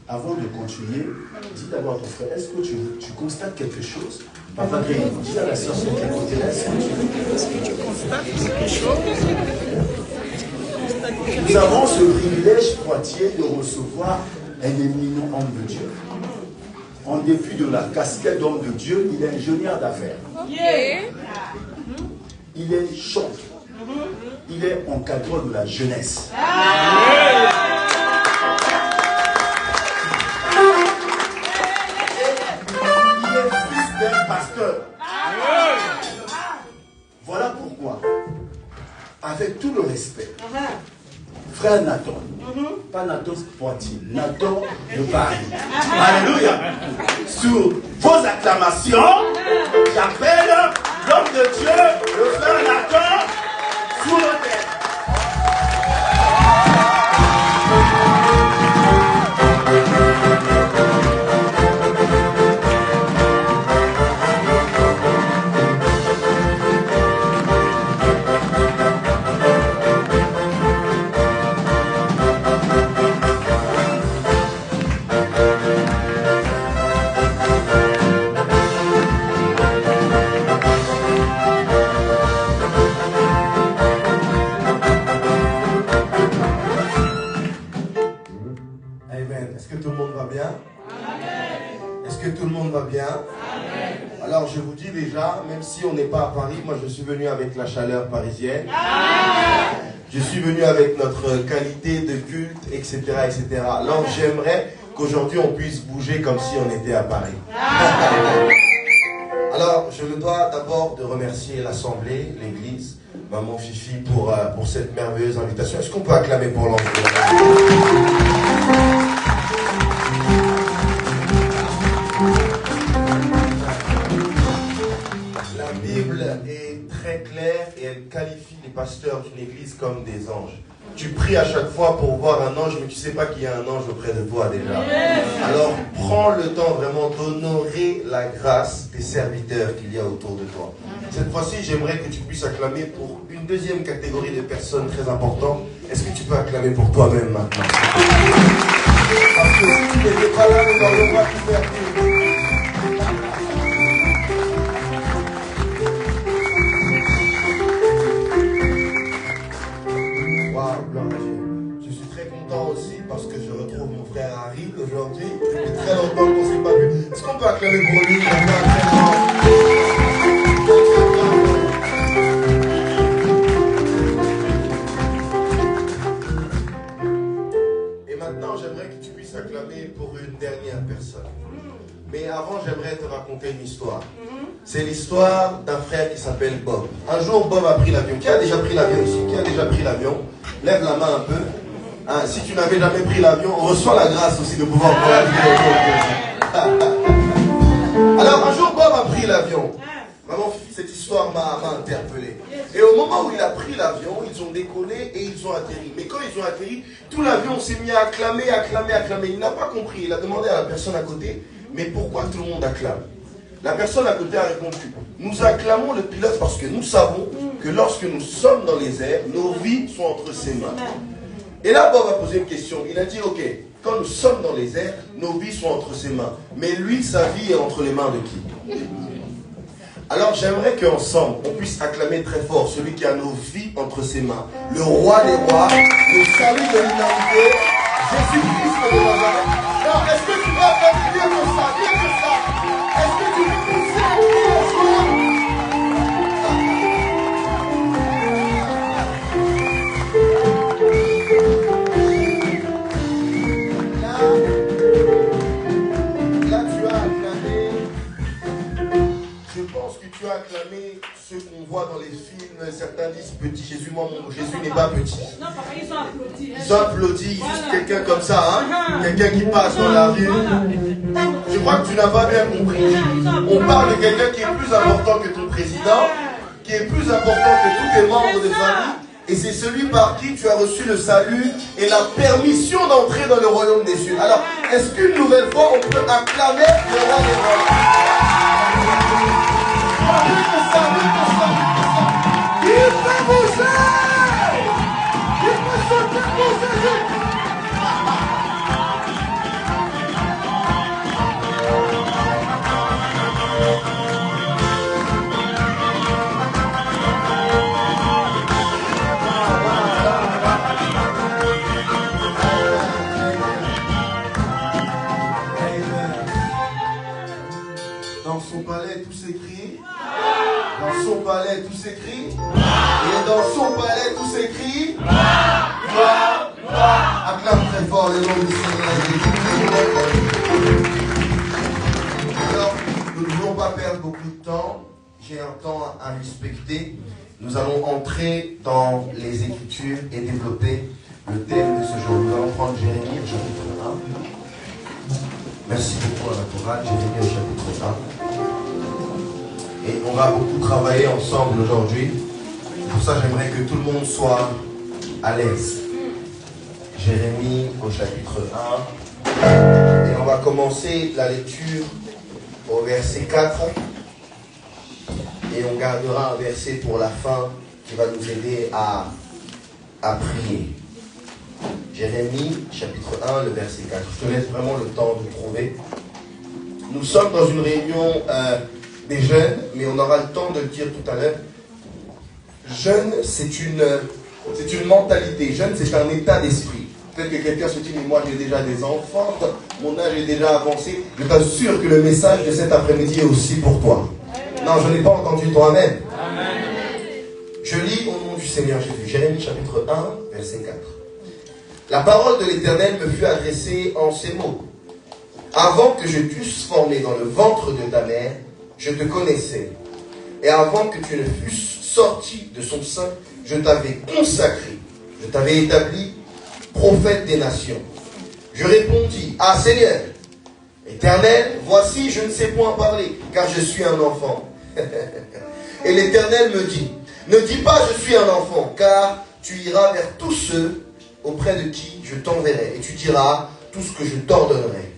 avant de continuer, dis d'abord à ton frère, est-ce que tu constates quelque chose? Papa Green, dis à la sœur sur quel côté là, est-ce que tu constates quelque chose? Nous avons ce privilège, Poitiers, de recevoir un éminent homme de Dieu. En dépit de la casquette d'homme de Dieu, il est ingénieur d'affaires. Il est chanteur. Il est encadrant de la jeunesse. Il est fils d'un pasteur. Voilà pourquoi, avec tout le respect, frère Nathan, pas Nathan Poitiers, Nathan de Paris. Alléluia. Sur vos acclamations, j'appelle l'homme de Dieu, le frère Nathan, sur le terre. Alors je vous dis déjà, même si on n'est pas à Paris, moi je suis venu avec la chaleur parisienne. Je suis venu avec notre qualité de culte, etc. etc. Alors j'aimerais qu'aujourd'hui on puisse bouger comme si on était à Paris. Alors je me dois d'abord de remercier l'Assemblée, l'Église, Maman Fifi pour cette merveilleuse invitation. Est-ce qu'on peut acclamer pour l'enfant? Claire et elle qualifie les pasteurs d'une église comme des anges. Tu pries à chaque fois pour voir un ange, mais tu ne sais pas qu'il y a un ange auprès de toi déjà. Alors prends le temps vraiment d'honorer la grâce des serviteurs qu'il y a autour de toi. Cette fois-ci, j'aimerais que tu puisses acclamer pour une deuxième catégorie de personnes très importantes. Est-ce que tu peux acclamer pour toi-même maintenant? Parce que si tu n'étais pas là, nous n'aurions pas pu faire tout. Je suis très content aussi parce que je retrouve mon frère Harry aujourd'hui. Ça fait très longtemps qu'on ne s'est pas vu. Est-ce qu'on peut acclamer pour lui? Et maintenant, j'aimerais que tu puisses acclamer pour une dernière personne. Mais avant, j'aimerais te raconter une histoire. C'est l'histoire d'un frère qui s'appelle Bob. Un jour, Bob a pris l'avion. Qui a déjà pris l'avion ici? Qui a déjà pris l'avion? Lève la main un peu. Hein, si tu n'avais jamais pris l'avion, on reçoit la grâce aussi de pouvoir prendre l'avion. Alors, un jour, Bob a pris l'avion. Maman, cette histoire m'a interpellé. Et au moment où il a pris l'avion, ils ont décollé et ils ont atterri. Mais quand ils ont atterri, tout l'avion s'est mis à acclamer, acclamer, acclamer. Il n'a pas compris. Il a demandé à la personne à côté, mais pourquoi tout le monde acclame? La personne à côté a répondu, nous acclamons le pilote parce que nous savons que lorsque nous sommes dans les airs, nos vies sont entre ses mains. Et là, Bob a posé une question. Il a dit, ok, quand nous sommes dans les airs, nos vies sont entre ses mains. Mais lui, sa vie est entre les mains de qui? Alors j'aimerais qu'ensemble, on puisse acclamer très fort celui qui a nos vies entre ses mains. Le roi des rois, le salut de l'humanité, Jésus-Christ de Nazareth. Alors, est-ce que tu vas faire mieux que ça? Mieux que ça? Est-ce que tu veux pousser là, tu as acclamé. Je pense que tu as acclamé ce qu'on voit dans les films. Certains disent petit Jésus. Moi, mon Jésus n'est pas petit. Non, papa, ils ont applaudi. Ils ont applaudi juste quelqu'un comme ça, hein? Quelqu'un qui passe dans la rue. Je crois que tu n'as pas bien compris. On parle de quelqu'un qui est plus important que ton président, qui est plus important que tous tes membres de famille. Et c'est celui par qui tu as reçu le salut et la permission d'entrer dans le royaume des cieux. Alors, est-ce qu'une nouvelle fois, on peut acclamer le roi des rois? Il peut bouger! Il peut sauter, bouger! tous écrit gloire, gloire, gloire. Acclame très fort le nom du Seigneur. Alors, nous ne voulons pas perdre beaucoup de temps. J'ai un temps à respecter. Nous allons entrer dans les Écritures et développer le thème de ce jour. Nous allons prendre Jérémie au chapitre 1. Merci beaucoup à la chorale, Jérémie au chapitre 1. Et on va beaucoup travailler ensemble aujourd'hui. Pour ça, j'aimerais que tout le monde soit à l'aise. Jérémie au chapitre 1. Et on va commencer la lecture au verset 4. Et on gardera un verset pour la fin qui va nous aider à prier. Jérémie, chapitre 1, le verset 4. Je te laisse vraiment le temps de trouver. Nous sommes dans une réunion des jeunes, mais on aura le temps de le dire tout à l'heure. Jeune, c'est une mentalité. Jeune, c'est un état d'esprit. Peut-être que quelqu'un se dit, mais moi j'ai déjà des enfants, mon âge est déjà avancé. Je t'assure que le message de cet après-midi est aussi pour toi. Non, je n'ai pas entendu ton amen. Amen. Je lis au nom du Seigneur Jésus. Jérémie chapitre 1, verset 4. La parole de l'Éternel me fut adressée en ces mots. Avant que je t'eusse formé dans le ventre de ta mère, je te connaissais. Et avant que tu ne fusses sorti de son sein, je t'avais consacré. Je t'avais établi prophète des nations. Je répondis, ah Seigneur, Éternel, voici, je ne sais point parler, car je suis un enfant. Et l'Éternel me dit, ne dis pas je suis un enfant, car tu iras vers tous ceux auprès de qui je t'enverrai, et tu diras tout ce que je t'ordonnerai.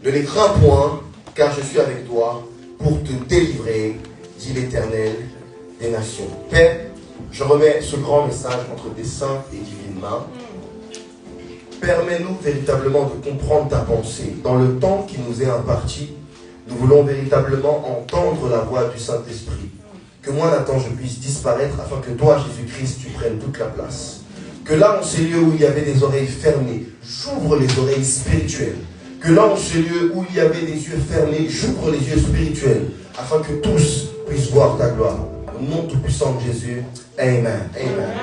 Ne les crains point, car je suis avec toi pour te délivrer, dit l'Éternel des nations. Père, je remets ce grand message entre tes saintes et divines mains. Permets-nous véritablement de comprendre ta pensée. Dans le temps qui nous est imparti, nous voulons véritablement entendre la voix du Saint-Esprit. Que moi, Nathan, je puisse disparaître afin que toi, Jésus-Christ, tu prennes toute la place. Que là, en ces lieux où il y avait des oreilles fermées, j'ouvre les oreilles spirituelles. Que là, en ces lieux où il y avait des yeux fermés, j'ouvre les yeux spirituels afin que tous puissent voir ta gloire. Au nom tout-puissant de Jésus, Amen. Amen.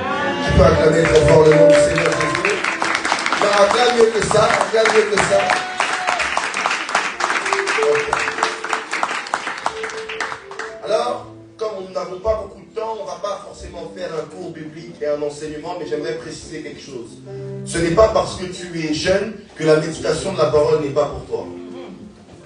Tu peux acclamer très fort le nom du Seigneur Jésus. Non, acclame mieux que ça, acclame mieux que ça. Alors, comme nous n'avons pas beaucoup de temps, on ne va pas forcément faire un cours biblique et un enseignement, mais j'aimerais préciser quelque chose. Ce n'est pas parce que tu es jeune que la méditation de la parole n'est pas pour toi.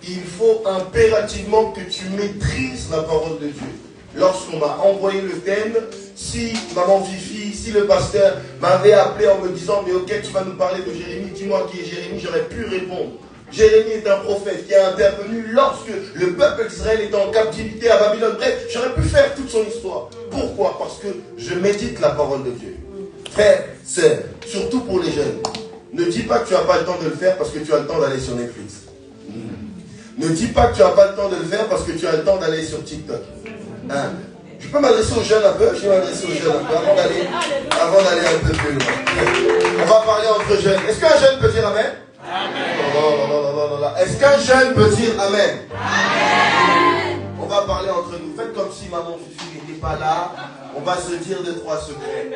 Il faut impérativement que tu maîtrises la parole de Dieu. Lorsqu'on m'a envoyé le thème, si maman Fifi, si le pasteur m'avait appelé en me disant, mais ok, tu vas nous parler de Jérémie, dis-moi qui est Jérémie, j'aurais pu répondre. Jérémie est un prophète qui a intervenu lorsque le peuple d'Israël était en captivité à Babylone. Bref, j'aurais pu faire toute son histoire. Pourquoi? Parce que je médite la parole de Dieu. Frère, sœur, surtout pour les jeunes, ne dis pas que tu n'as pas le temps de le faire parce que tu as le temps d'aller sur Netflix. Ne dis pas que tu n'as pas le temps de le faire parce que tu as le temps d'aller sur TikTok. Hein? Je peux m'adresser aux jeunes un peu? Je vais m'adresser aux jeunes un peu avant d'aller un peu plus loin. On va parler entre jeunes. Est-ce qu'un jeune peut dire Amen? Amen. Non. Est-ce qu'un jeune peut dire Amen? Amen. On va parler entre nous. Faites comme si maman Fifi n'était pas là. On va se dire 2-3 secrets.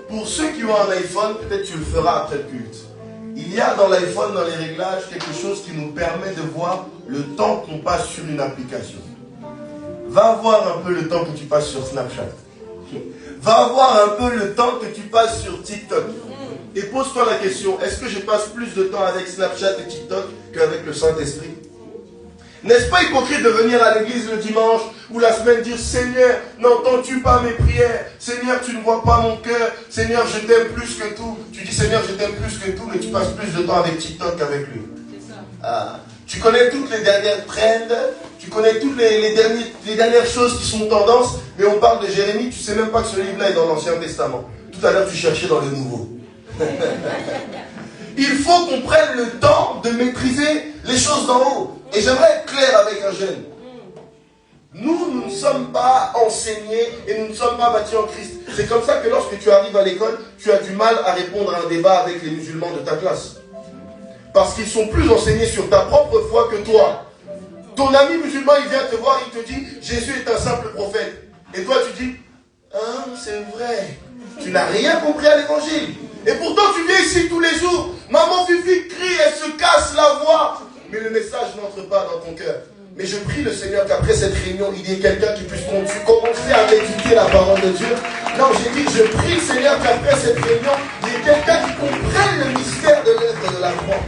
Pour ceux qui ont un iPhone, peut-être tu le feras après le culte. Il y a dans l'iPhone, dans les réglages, quelque chose qui nous permet de voir le temps qu'on passe sur une application. Va voir un peu le temps que tu passes sur Snapchat. Va voir un peu le temps que tu passes sur TikTok. Et pose-toi la question, est-ce que je passe plus de temps avec Snapchat et TikTok qu'avec le Saint-Esprit? N'est-ce pas hypocrite de venir à l'église le dimanche ou la semaine dire, Seigneur, n'entends-tu pas mes prières? Seigneur, tu ne vois pas mon cœur. Seigneur, je t'aime plus que tout. Tu dis, Seigneur, je t'aime plus que tout, mais tu passes plus de temps avec TikTok qu'avec lui. Tu connais toutes les dernières trends, tu connais toutes les dernières choses qui sont tendances, mais on parle de Jérémie, tu ne sais même pas que ce livre-là est dans l'Ancien Testament. Tout à l'heure, tu cherchais dans le Nouveau. Il faut qu'on prenne le temps de maîtriser les choses d'en haut. Et j'aimerais être clair avec un jeune. Nous ne sommes pas enseignés et nous ne sommes pas bâtis en Christ. C'est comme ça que lorsque tu arrives à l'école, tu as du mal à répondre à un débat avec les musulmans de ta classe. Parce qu'ils sont plus enseignés sur ta propre foi que toi. Ton ami musulman, il vient te voir, il te dit, Jésus est un simple prophète. Et toi, tu dis, hein, c'est vrai. Tu n'as rien compris à l'évangile. Et pourtant tu viens ici tous les jours. Maman Fifi crie, elle se casse la voix. Mais le message n'entre pas dans ton cœur. Mais je prie le Seigneur qu'après cette réunion, il y ait quelqu'un qui puisse commencer à méditer la parole de Dieu. Non, j'ai dit, je prie le Seigneur qu'après cette réunion, il y ait quelqu'un qui comprenne le mystère de l'œuvre de la croix.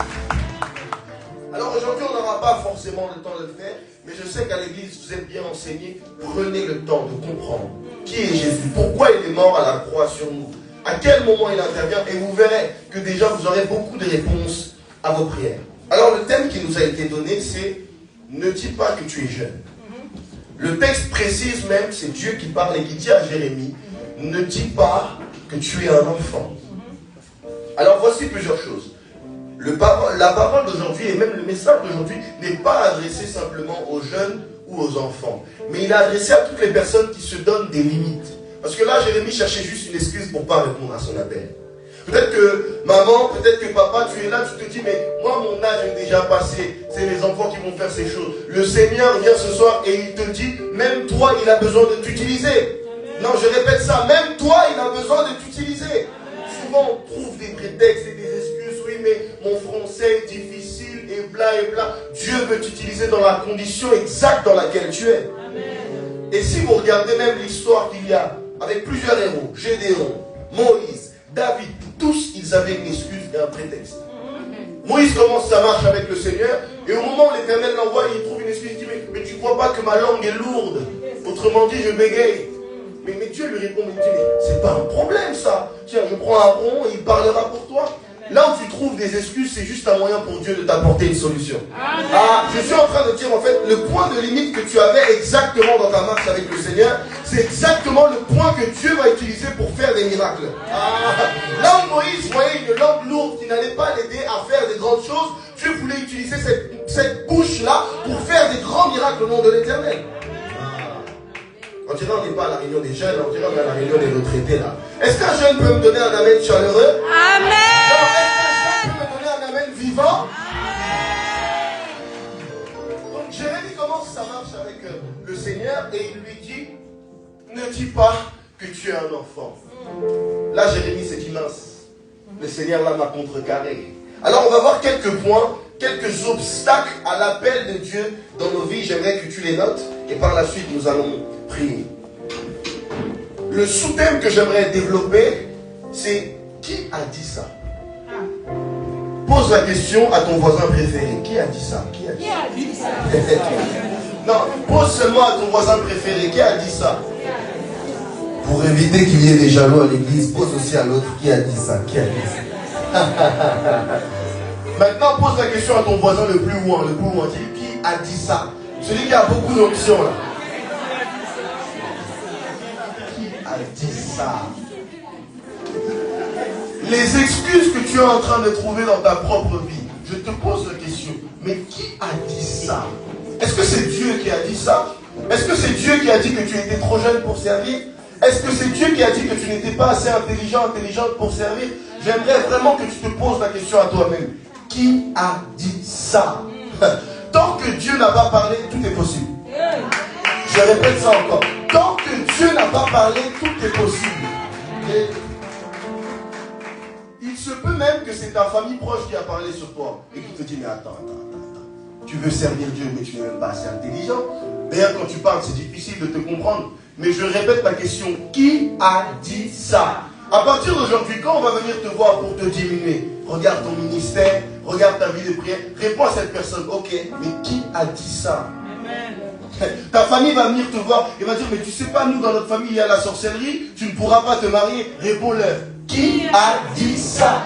Alors aujourd'hui, on n'aura pas forcément le temps de le faire, mais je sais qu'à l'église, vous êtes bien enseignés. Prenez le temps de comprendre qui est Jésus, pourquoi il est mort à la croix sur nous, à quel moment il intervient, et vous verrez que déjà vous aurez beaucoup de réponses à vos prières. Alors le thème qui nous a été donné, c'est « Ne dis pas que tu es jeune ». Le texte précise même, c'est Dieu qui parle et qui dit à Jérémie « Ne dis pas que tu es un enfant ». Alors voici plusieurs choses. La parole d'aujourd'hui et même le message d'aujourd'hui n'est pas adressé simplement aux jeunes ou aux enfants, mais il est adressé à toutes les personnes qui se donnent des limites. Parce que là, Jérémie cherchait juste une excuse pour ne pas répondre à son appel. Peut-être que maman, peut-être que papa, tu es là, tu te dis, mais moi mon âge est déjà passé, c'est les enfants qui vont faire ces choses. Le Seigneur vient ce soir et il te dit, même toi il a besoin de t'utiliser. Non, je répète ça, même toi il a besoin de t'utiliser. Souvent on trouve des prétextes et des excuses, oui mais mon français est difficile et bla et bla. Dieu veut t'utiliser dans la condition exacte dans laquelle tu es. Amen. Et si vous regardez même l'histoire qu'il y a avec plusieurs héros, Gédéon, Moïse, David, tous ils avaient une excuse et un prétexte. Moïse commence sa marche avec le Seigneur et au moment où l'Éternel l'envoie, il trouve une excuse, il dit mais tu ne crois pas que ma langue est lourde? Autrement dit, je bégaye. Mais Dieu lui répond, mais c'est pas un problème ça. Tiens, je prends Aaron et il parlera pour toi. Là où tu trouves des excuses, c'est juste un moyen pour Dieu de t'apporter une solution. Ah, je suis en train de dire en fait, le point de limite que tu avais exactement dans ta marche avec le Seigneur, c'est exactement le point que Dieu va utiliser pour faire des miracles. Là où Moïse voyait une langue lourde qui n'allait pas l'aider à faire des grandes choses, Dieu voulait utiliser cette bouche-là pour faire des grands miracles au nom de l'Éternel. On dirait on n'est pas à la réunion des jeunes, on dirait on est à la réunion des retraités là. Est-ce qu'un jeune peut me donner un amen chaleureux? Amen. Non, est-ce qu'un jeune peut me donner un amen vivant? Amen. Donc Jérémie commence sa marche avec le Seigneur et il lui dit, ne dis pas que tu es un enfant. Là Jérémie s'est dit mince, le Seigneur là m'a contrecarré. Alors on va voir quelques points, quelques obstacles à l'appel de Dieu dans nos vies. J'aimerais que tu les notes et par la suite nous allons prier. Le sous-thème que j'aimerais développer, c'est qui a dit ça? Pose la question à ton voisin préféré. Qui a dit ça? Qui a dit ça? Non, pose seulement à ton voisin préféré. Qui a dit ça? Pour éviter qu'il y ait des jaloux à l'église, pose aussi à l'autre. Qui a dit ça? Qui a dit ça? Maintenant, pose la question à ton voisin le plus loin. Qui a dit ça? Celui qui a beaucoup d'options là. Dit ça. Les excuses que tu es en train de trouver dans ta propre vie, je te pose la question, mais qui a dit ça? Est-ce que c'est Dieu qui a dit ça? Est-ce que c'est Dieu qui a dit que tu étais trop jeune pour servir? Est-ce que c'est Dieu qui a dit que tu n'étais pas assez intelligente pour servir? J'aimerais vraiment que tu te poses la question à toi-même. Qui a dit ça? Tant que Dieu n'a pas parlé, tout est possible. Je répète ça encore. Tant que Dieu n'a pas parlé, tout est possible. Et il se peut même que c'est ta famille proche qui a parlé sur toi et qui te dit, mais attends. Tu veux servir Dieu, mais tu n'es même pas assez intelligent. D'ailleurs, quand tu parles, c'est difficile de te comprendre. Mais je répète ma question. Qui a dit ça? À partir d'aujourd'hui, quand on va venir te voir pour te diminuer, regarde ton ministère, regarde ta vie de prière, réponds à cette personne. Ok, mais qui a dit ça? Amen. Ta famille va venir te voir et va dire, mais tu sais pas, nous dans notre famille il y a la sorcellerie, tu ne pourras pas te marier. Réponds-leur. Qui a dit ça?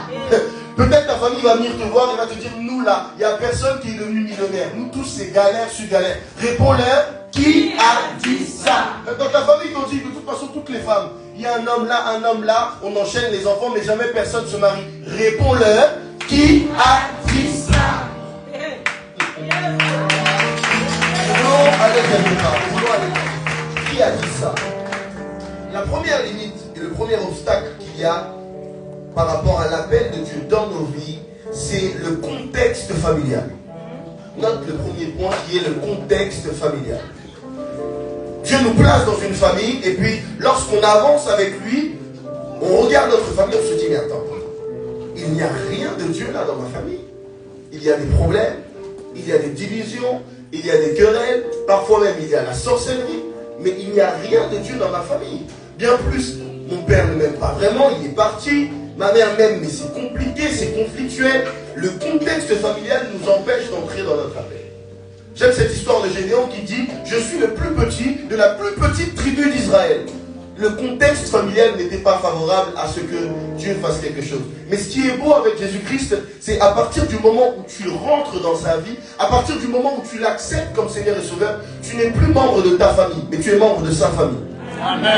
Peut-être ta famille va venir te voir et va te dire, nous là, il n'y a personne qui est devenu millionnaire. Nous tous c'est galère sur galère. Réponds-leur. Qui a dit ça? Dans ta famille t'ont dit, de toute façon toutes les femmes, il y a un homme là, on enchaîne les enfants mais jamais personne se marie. Réponds-leur. Qui a dit ça? Qui a dit ça? La première limite et le premier obstacle qu'il y a par rapport à l'appel de Dieu dans nos vies, c'est le contexte familial. Note le premier point qui est le contexte familial. Dieu nous place dans une famille et puis lorsqu'on avance avec lui, On regarde notre famille, on se dit, mais attends, il n'y a rien de Dieu là dans ma famille. Il y a des problèmes, il y a des divisions, il y a des querelles, parfois même il y a la sorcellerie, mais il n'y a rien de Dieu dans ma famille. Bien plus, mon père ne m'aime pas vraiment, il est parti, ma mère m'aime, mais c'est compliqué, c'est conflictuel. Le contexte familial nous empêche d'entrer dans notre appel. J'aime cette histoire de Gédéon qui dit « Je suis le plus petit de la plus petite tribu d'Israël ». Le contexte familial n'était pas favorable à ce que Dieu fasse quelque chose. Mais ce qui est beau avec Jésus-Christ, c'est à partir du moment où tu rentres dans sa vie, à partir du moment où tu l'acceptes comme Seigneur et Sauveur, tu n'es plus membre de ta famille, mais tu es membre de sa famille. Amen.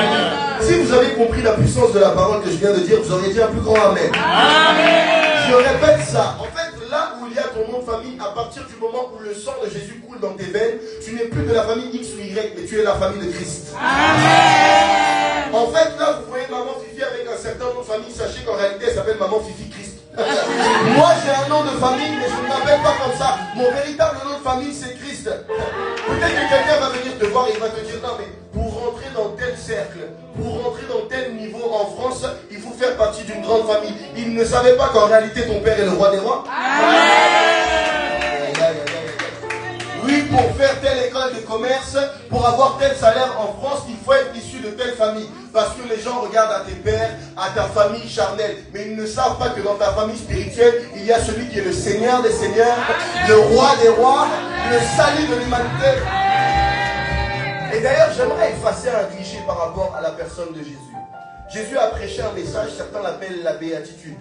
Si vous avez compris la puissance de la parole que je viens de dire, vous auriez dit un plus grand Amen. Amen. Je répète ça. En fait, là où il y a ton nom de famille, à partir du moment où le sang de Jésus coule dans tes veines, tu n'es plus de la famille X ou Y, mais tu es la famille de Christ. Amen. En fait, là, vous voyez maman Fifi avec un certain nom de famille, sachez qu'en réalité, elle s'appelle maman Fifi Christ. Moi, j'ai un nom de famille, mais je ne m'appelle pas comme ça. Mon véritable nom de famille, c'est Christ. Peut-être que quelqu'un va venir te voir et il va te dire, non, mais pour rentrer dans tel cercle, pour rentrer dans tel niveau en France, il faut faire partie d'une grande famille. Il ne savait pas qu'en réalité, ton père est le roi des rois. Oui, pour faire telle école de commerce, pour avoir tel salaire en France, il faut être issu de telle famille. Parce que les gens regardent à tes pères, à ta famille charnelle. Mais ils ne savent pas que dans ta famille spirituelle, il y a celui qui est le Seigneur des Seigneurs, le Roi des Rois, le salut de l'humanité. Et d'ailleurs, j'aimerais effacer un cliché par rapport à la personne de Jésus. Jésus a prêché un message, certains l'appellent la béatitude.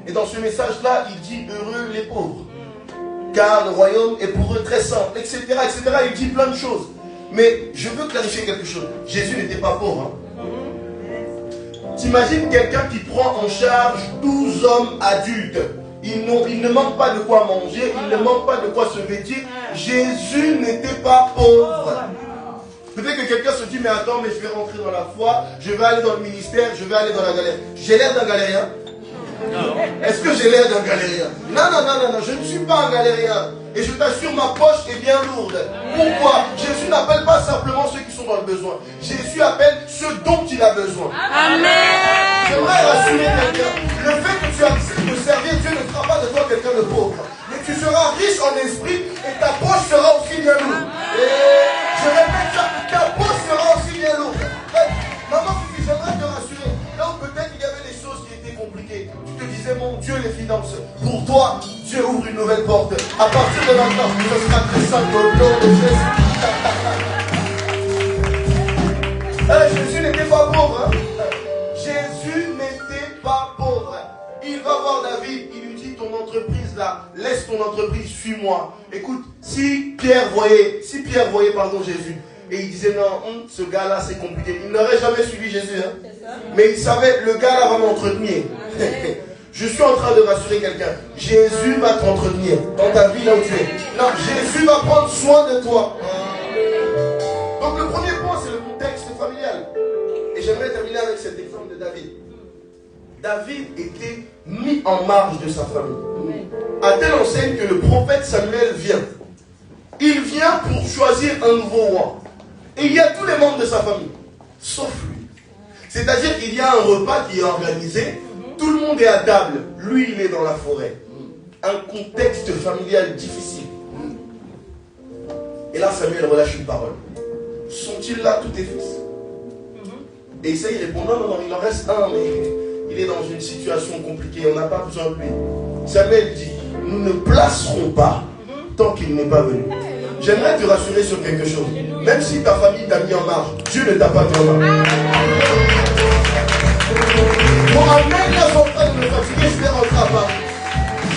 Et dans ce message-là, il dit « Heureux les pauvres ». Car le royaume est pour eux très simple, etc., etc. Il dit plein de choses. Mais je veux clarifier quelque chose. Jésus n'était pas pauvre. T'imagines quelqu'un qui prend en charge 12 hommes adultes. Ils ne manquent pas de quoi manger, ils ne manquent pas de quoi se vêtir. Jésus n'était pas pauvre. Peut-être que quelqu'un se dit, mais attends, mais je vais rentrer dans la foi, je vais aller dans le ministère, je vais aller dans la galère. J'ai l'air d'un galérien? Est-ce que j'ai l'air d'un galérien? Non, je ne suis pas un galérien. Et je t'assure, ma poche est bien lourde. Pourquoi? Jésus n'appelle pas simplement ceux qui sont dans le besoin. Jésus appelle ceux dont il a besoin. Amen. J'aimerais rassurer quelqu'un. Le fait que tu acceptes de servir Dieu ne fera pas de toi quelqu'un de pauvre. Mais tu seras riche en esprit et ta poche sera aussi bien lourde. Et je répète ça, ta poche sera aussi bien lourde. Maman, j'aimerais te rassurer. Là où peut-être il y avait des choses qui étaient compliquées. Tu te disais, mon Dieu, les finances. Pour toi, Dieu ouvre une nouvelle porte. À partir de maintenant, ce sera très simple au nom de Jésus. Jésus n'était pas pauvre. Jésus n'était pas pauvre. Il va voir David, il lui dit, ton entreprise là, laisse ton entreprise, suis-moi. Écoute, si Pierre voyait Jésus, et il disait non, ce gars-là c'est compliqué. Il n'aurait jamais suivi Jésus. Mais il savait, le gars-là va m'entretenir. Je suis en train de rassurer quelqu'un. Jésus va t'entretenir dans ta vie là où tu es. Non, Jésus va prendre soin de toi. Donc le premier point, c'est le contexte familial. Et j'aimerais terminer avec cet exemple de David. David était mis en marge de sa famille. À telle enseigne que le prophète Samuel vient. Il vient pour choisir un nouveau roi. Et il y a tous les membres de sa famille, sauf lui. C'est-à-dire qu'il y a un repas qui est organisé, tout le monde est à table, lui il est dans la forêt. Un contexte familial difficile. Et là Samuel relâche une parole. Sont-ils là tous tes fils? Et Isaïe répond, non, il en reste un, mais il est dans une situation compliquée, on n'a pas besoin de lui. Samuel dit, nous ne placerons pas tant qu'il n'est pas venu. J'aimerais te rassurer sur quelque chose. Même si ta famille t'a mis en marge, Dieu ne t'a pas mis en marge. Bon, amen, là, je suis en train de me fatiguer, je vais rentrer à Paris.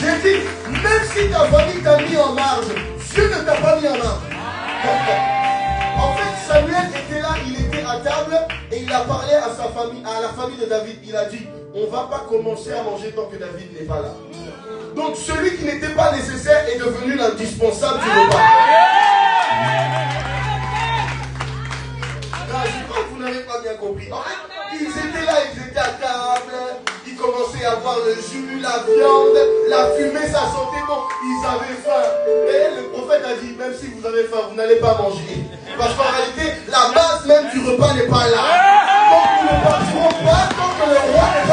J'ai dit, même si ta famille t'a mis en marge, Dieu ne t'a pas mis en marge. En fait, Samuel était là, il était à table, et il a parlé à sa famille, à la famille de David. Il a dit, on ne va pas commencer à manger tant que David n'est pas là. Donc celui qui n'était pas nécessaire est devenu l'indispensable du repas. Je crois que vous n'avez pas bien compris. En fait, ils étaient là, ils étaient à table, ils commençaient à boire le jus, la viande, la fumée, ça sentait bon. Ils avaient faim. Et le prophète a dit, même si vous avez faim, vous n'allez pas manger. Parce qu'en réalité, la base même du repas n'est pas là. Donc nous ne partirons pas tant que le roi n'est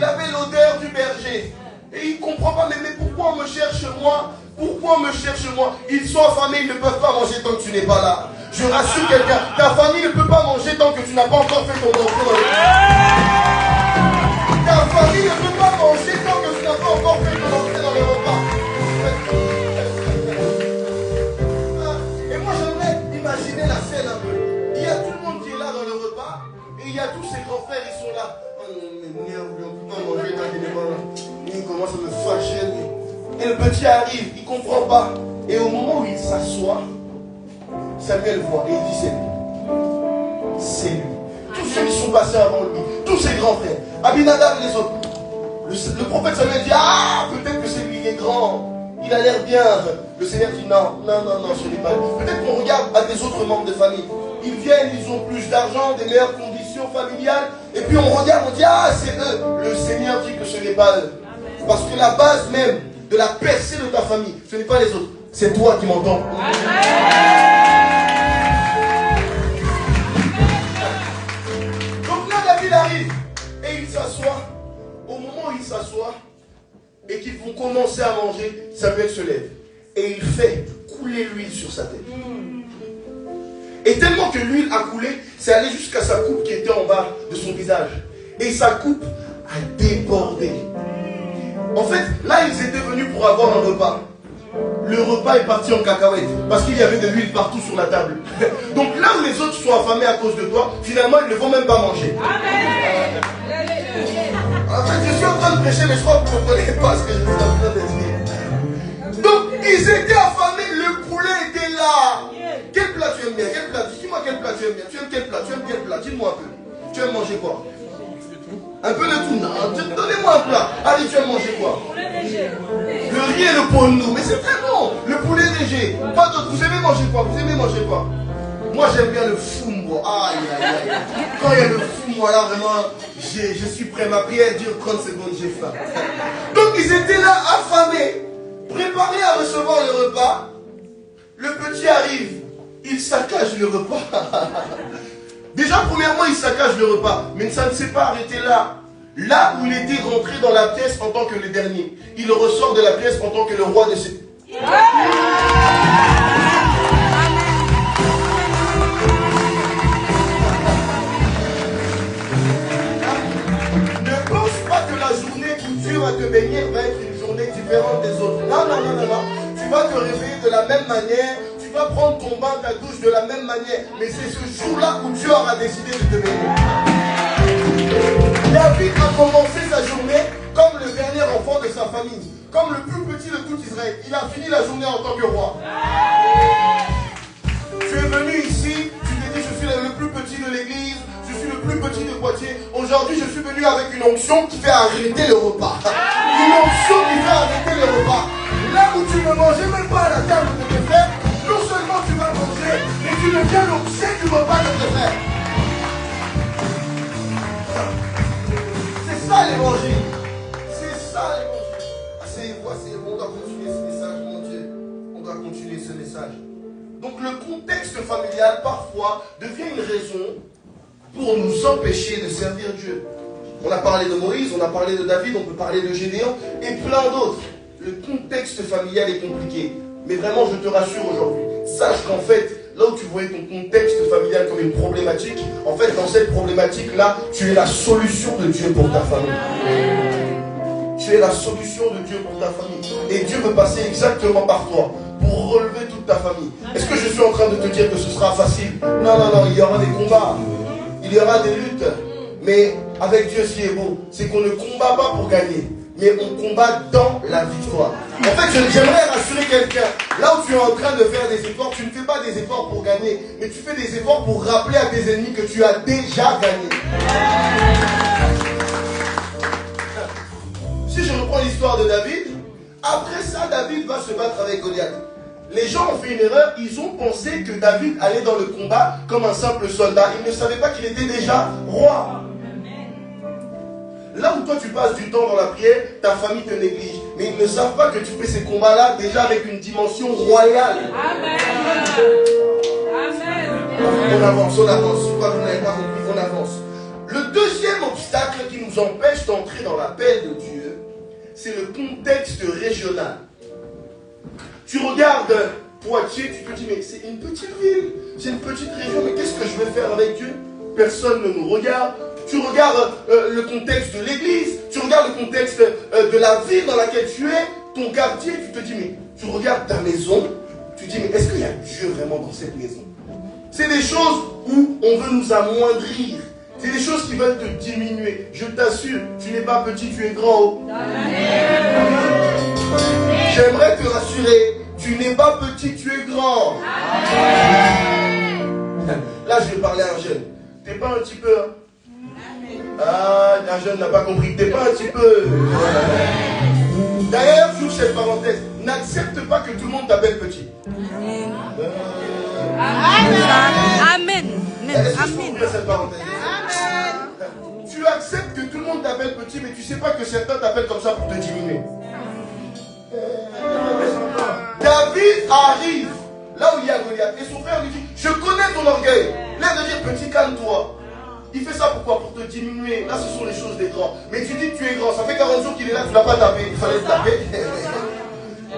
Il avait l'odeur du berger. Et il ne comprend pas, mais pourquoi on me cherche moi? Pourquoi on me cherche moi? Ils sont affamés, ils ne peuvent pas manger tant que tu n'es pas là. Je rassure quelqu'un, ta famille ne peut pas manger tant que tu n'as pas encore fait ton entrée dans le repas. Ta famille ne peut pas manger tant que tu n'as pas encore fait ton entrée dans le repas. Et moi j'aimerais imaginer la scène un peu. Il y a tout le monde qui est là dans le repas, et il y a tous ses grands frères, ils sont là. Oh non, mais on ne peut pas manger tant qu'il n'est pas là. Il commence à me fâcher. Et le petit arrive, il ne comprend pas. Et au moment où il s'assoit, Samuel voit et il dit c'est lui. C'est lui. Tous ceux qui sont passés avant lui, tous ses grands frères, Abinadab et les autres. Le prophète Samuel dit, ah, peut-être que c'est lui, il est grand, il a l'air bien. Le Seigneur dit, non, ce n'est pas lui. Peut-être qu'on regarde à des autres membres de famille. Ils viennent, ils ont plus d'argent, des meilleures conditions familiales. Et puis on regarde, on dit, ah, c'est eux. Le Seigneur dit que ce n'est pas eux. Parce que la base même de la percée de ta famille, ce n'est pas les autres. C'est toi qui m'entends. Donc là, David arrive et il s'assoit. Au moment où il s'assoit et qu'ils vont commencer à manger, Samuel se lève et il fait couler l'huile sur sa tête. Et tellement que l'huile a coulé, c'est allé jusqu'à sa coupe qui était en bas de son visage. Et sa coupe a débordé. En fait, là, ils étaient venus pour avoir un repas. Le repas est parti en cacahuète parce qu'il y avait de l'huile partout sur la table. Donc là où les autres sont affamés à cause de toi, finalement, ils ne vont même pas manger. Amen. En fait, je suis en train de prêcher, mais je crois que vous ne comprenez pas ce que je suis en train de dire. Donc, ils étaient affamés, le poulet était là. Quel plat tu aimes bien? Quel plat? Dis-moi quel plat tu aimes bien. Tu aimes quel plat? Tu aimes quel plat? Dis-moi un peu. Tu aimes manger quoi? Un peu de tout, non? Donnez-moi un plat. Allez, tu aimes manger quoi? Le riz et le poundou. Mais c'est très bon. Le poulet léger. Pas d'autre. Vous aimez manger quoi? Vous aimez manger quoi? Moi, j'aime bien le fumbo. Aïe, aïe, aïe. Quand il y a le fumbo, là, vraiment, je suis prêt. Ma prière dure 30 secondes, j'ai faim. Donc, ils étaient là, affamés, préparés à recevoir le repas. Le petit arrive. Il saccage le repas. Déjà, premièrement, il saccage le repas. Mais ça ne s'est pas arrêté là. Là où il était rentré dans la pièce en tant que le dernier, il ressort de la pièce en tant que le roi de ses... Ne pense pas que la journée où Dieu va te bénir va être une journée différente des autres. Non. Tu vas te réveiller de la même manière. Tu vas prendre ton bain, ta douche de la même manière. Mais c'est ce jour-là où Dieu aura décidé de te bénir. David a commencé sa journée comme le dernier enfant de sa famille. Comme le plus petit de tout Israël. Il a fini la journée en tant que roi. Tu es venu ici, tu t'es dit je suis le plus petit de l'église, je suis le plus petit de Poitiers. Aujourd'hui je suis venu avec une onction qui fait arrêter le repas. Une onction qui fait arrêter le repas. Là où tu ne mangeais même pas à la table de tes frères, non seulement tu vas manger, mais tu deviens l'objet du repas de tes frères. C'est ça l'évangile. C'est ça l'évangile. Asseyez-vous, on doit continuer ce message, mon Dieu. On doit continuer ce message. Donc le contexte familial, parfois, devient une raison pour nous empêcher de servir Dieu. On a parlé de Moïse, on a parlé de David, on peut parler de Gédéon et plein d'autres. Le contexte familial est compliqué. Mais vraiment, je te rassure aujourd'hui. Sache qu'en fait, là où tu voyais ton contexte familial comme une problématique, en fait, dans cette problématique-là, tu es la solution de Dieu pour ta famille. Tu es la solution de Dieu pour ta famille. Et Dieu veut passer exactement par toi pour relever toute ta famille. Est-ce que je suis en train de te dire que ce sera facile? Non, il y aura des combats. Il y aura des luttes. Mais avec Dieu, ce qui est beau, c'est qu'on ne combat pas pour gagner, mais on combat dans la victoire. En fait, j'aimerais rassurer quelqu'un. Là où tu es en train de faire des efforts, tu ne fais pas des efforts pour gagner, mais tu fais des efforts pour rappeler à tes ennemis que tu as déjà gagné. Si je reprends l'histoire de David, après ça, David va se battre avec Goliath. Les gens ont fait une erreur, ils ont pensé que David allait dans le combat comme un simple soldat. Ils ne savaient pas qu'il était déjà roi. Là où toi tu passes du temps dans la prière, ta famille te néglige. Mais ils ne savent pas que tu fais ces combats-là déjà avec une dimension royale. Amen. On avance. Je crois que vous n'avez pas compris, on avance. Le deuxième obstacle qui nous empêche d'entrer dans l'appel de Dieu, c'est le contexte régional. Tu regardes Poitiers, tu te dis, mais c'est une petite ville, c'est une petite région, mais qu'est-ce que je vais faire avec Dieu? Personne ne nous regarde. Tu regardes le contexte de l'église, tu regardes le contexte de la ville dans laquelle tu es, ton quartier, tu te dis, mais tu regardes ta maison, tu te dis, mais est-ce qu'il y a Dieu vraiment dans cette maison? C'est des choses où on veut nous amoindrir. C'est des choses qui veulent te diminuer. Je t'assure, tu n'es pas petit, tu es grand. J'aimerais te rassurer, tu n'es pas petit, tu es grand. Là, je vais parler à un jeune. T'es pas un petit peu... Ah, un jeune n'a pas compris. T'es pas un petit peu... D'ailleurs, j'ouvre cette parenthèse. N'accepte pas que tout le monde t'appelle petit. Amen. Amen. Cette parenthèse. Tu acceptes que tout le monde t'appelle petit, mais tu sais pas que certains t'appellent comme ça pour te diminuer. David arrive là où il y a Goliath et son frère lui dit, je connais ton orgueil. L'air de dire, petit, calme-toi. Il fait ça pourquoi? Pour te diminuer. Là, ce sont les choses des grands. Mais tu dis que tu es grand. Ça fait 40 jours qu'il est là, tu ne l'as pas tapé. Il fallait le taper.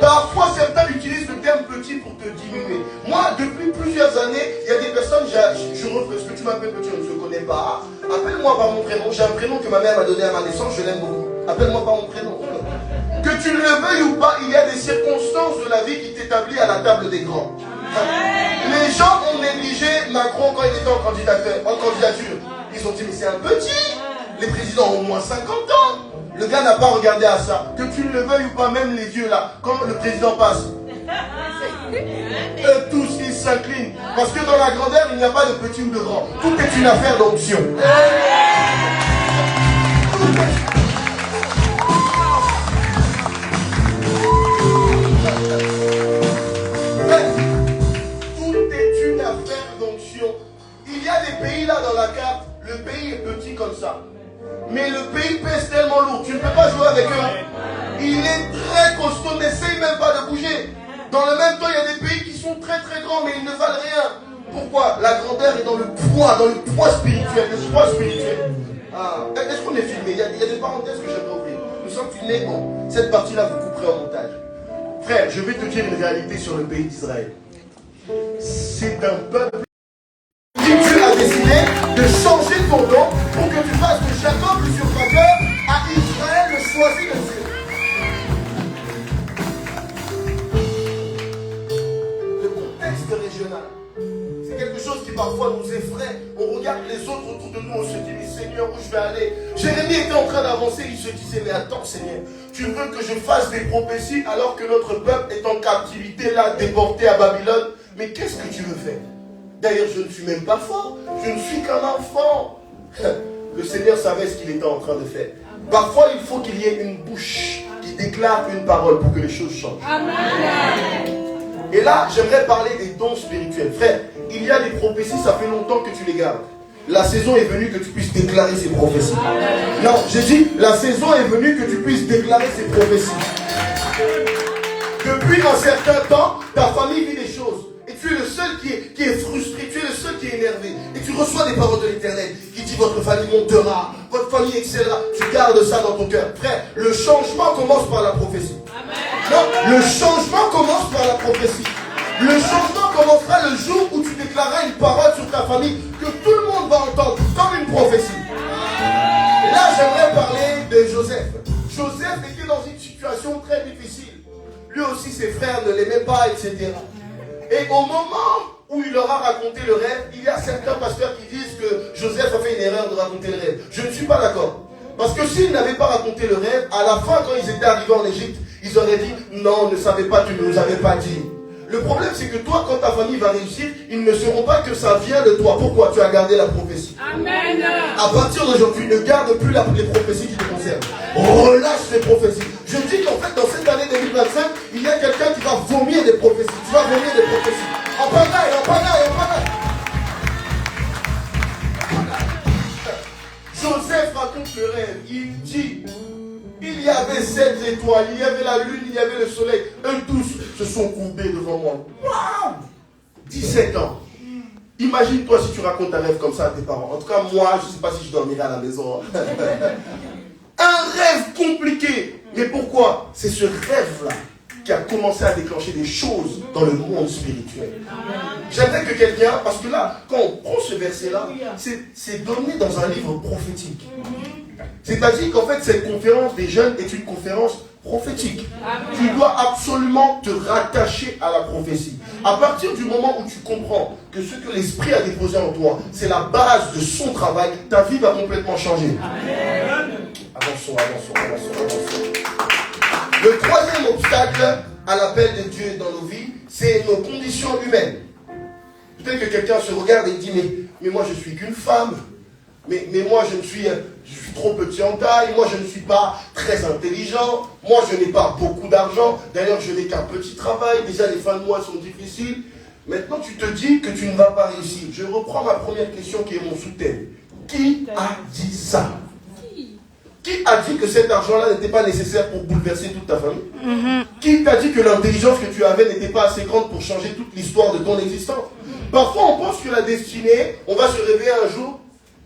Parfois, certains utilisent le terme petit pour te diminuer. Moi, depuis plusieurs années, il y a des personnes, je refais ce que tu m'appelles petit, on ne se connaît pas. Appelle-moi par mon prénom. J'ai un prénom que ma mère m'a donné à ma naissance, je l'aime beaucoup. Appelle-moi par mon prénom. Que tu le veuilles ou pas, il y a des circonstances de la vie qui t'établissent à la table des grands. Les gens ont négligé Macron quand il était en candidature. Ils ont dit, mais c'est un petit. Les présidents ont au moins 50 ans. Le gars n'a pas regardé à ça. Que tu le veuilles ou pas, même les vieux là, quand le président passe, eux tous ils s'inclinent. Parce que dans la grandeur, il n'y a pas de petit ou de grand. Tout est une affaire d'onction. Tout est une affaire d'onction. Il y a des pays là dans la carte, le pays est petit comme ça. Mais le pays pèse tellement lourd, tu ne peux pas jouer avec eux. Il est très costaud, n'essaye même pas de bouger. Dans le même temps, il y a des pays qui sont très très grands, mais ils ne valent rien. Pourquoi? La grandeur est dans le poids spirituel, le poids spirituel. Ah. Est-ce qu'on est filmé? Il y a des parenthèses que j'aimerais ouvrir. Nous sommes filmés, bon, cette partie-là, vous couperez en montage. Frère, je vais te dire une réalité sur le pays d'Israël. C'est un peuple qui Dieu a décidé de changer ton nom pour que tu fasses de Jacob l'usurpateur à Israël le choisi de Dieu. Le contexte régional, c'est quelque chose qui parfois nous effraie. On regarde les autres autour de nous, on se dit, mais Seigneur, où je vais aller? Jérémie était en train d'avancer, il se disait, mais attends Seigneur, tu veux que je fasse des prophéties alors que notre peuple est en captivité là, déporté à Babylone? Mais qu'est-ce que tu veux faire? D'ailleurs, je ne suis même pas fort, je ne suis qu'un enfant. Le Seigneur savait ce qu'il était en train de faire. Parfois, il faut qu'il y ait une bouche qui déclare une parole pour que les choses changent. Amen. Et là, j'aimerais parler des dons spirituels. Frère, il y a des prophéties, ça fait longtemps que tu les gardes. La saison est venue que tu puisses déclarer ces prophéties. Amen. Non, j'ai dit, la saison est venue que tu puisses déclarer ces prophéties. Depuis un certain temps, ta famille vit des choses. Et tu es le seul qui est frustré, tu es le seul qui est énervé. Et tu reçois des paroles de l'Éternel qui dit votre famille montera, votre famille excellera. Tu gardes ça dans ton cœur. Frère, le changement commence par la prophétie. Amen. Non, le changement commence par la prophétie. Le changement commencera le jour où tu déclareras une parole sur ta famille que tout le monde va entendre comme une prophétie. Et là, j'aimerais parler de Joseph. Joseph était dans une situation très difficile. Lui aussi, ses frères ne l'aimaient pas, etc. Et au moment où il leur a raconté le rêve, il y a certains pasteurs qui disent que Joseph a fait une erreur de raconter le rêve. Je ne suis pas d'accord. Parce que s'ils n'avaient pas raconté le rêve, à la fin, quand ils étaient arrivés en Égypte, ils auraient dit, non, on ne savait pas, tu ne nous avais pas dit. Le problème, c'est que toi, quand ta famille va réussir, ils ne sauront pas que ça vient de toi. Pourquoi? Tu as gardé la prophétie. Amen. À partir d'aujourd'hui, ne garde plus les prophéties qui te concernent. Relâche les prophéties. Je dis qu'en fait, dans cette année 2025, il y a quelqu'un qui va vomir des prophéties. Tu vas vomir des prophéties. En pagaille, en pagaille, en pagaille. Joseph raconte le rêve. Il dit, il y avait 7 étoiles, il y avait la lune, il y avait le soleil. Eux tous se sont courbés devant moi. Waouh! 17 ans. Imagine-toi si tu racontes un rêve comme ça à tes parents. En tout cas, moi, je ne sais pas si je dormirai à la maison. Un rêve c'est ce rêve-là qui a commencé à déclencher des choses dans le monde spirituel. J'aimerais que quelqu'un, parce que là, quand on prend ce verset-là, c'est donné dans un livre prophétique. C'est-à-dire qu'en fait, cette conférence des jeunes est une conférence prophétique. Tu dois absolument te rattacher à la prophétie. À partir du moment où tu comprends que ce que l'Esprit a déposé en toi, c'est la base de son travail, ta vie va complètement changer. Avançons. Le troisième obstacle à l'appel de Dieu dans nos vies, c'est nos conditions humaines. Peut-être que quelqu'un se regarde et dit, mais moi je suis qu'une femme. Mais moi je suis trop petit en taille, moi je ne suis pas très intelligent, moi je n'ai pas beaucoup d'argent, d'ailleurs je n'ai qu'un petit travail, déjà les fins de mois sont difficiles. Maintenant tu te dis que tu ne vas pas réussir. Je reprends ma première question qui est mon sous-thème. Qui a dit ça? Qui a dit que cet argent-là n'était pas nécessaire pour bouleverser toute ta famille? Qui t'a dit que l'intelligence que tu avais n'était pas assez grande pour changer toute l'histoire de ton existence? Parfois on pense que la destinée, on va se réveiller un jour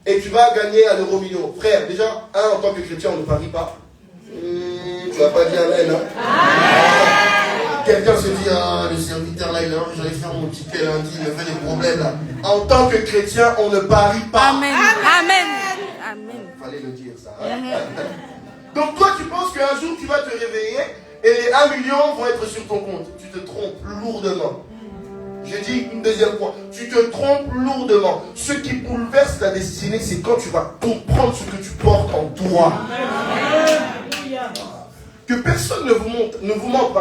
et tu vas gagner à l'euro million. Frère, déjà, en tant que chrétien, on ne parie pas. Tu vas pas dire amen, hein? Quelqu'un se dit, le serviteur là, j'allais faire mon ticket lundi, il me fait des problèmes là. En tant que chrétien, on ne parie pas. Amen. Fallait le dire ça. Hein? Donc toi, tu penses qu'un jour, tu vas te réveiller et 1 million vont être sur ton compte. Tu te trompes lourdement. Je dis une deuxième fois, tu te trompes lourdement. Ce qui bouleverse ta destinée, c'est quand tu vas comprendre ce que tu portes en toi. Que personne ne vous mente,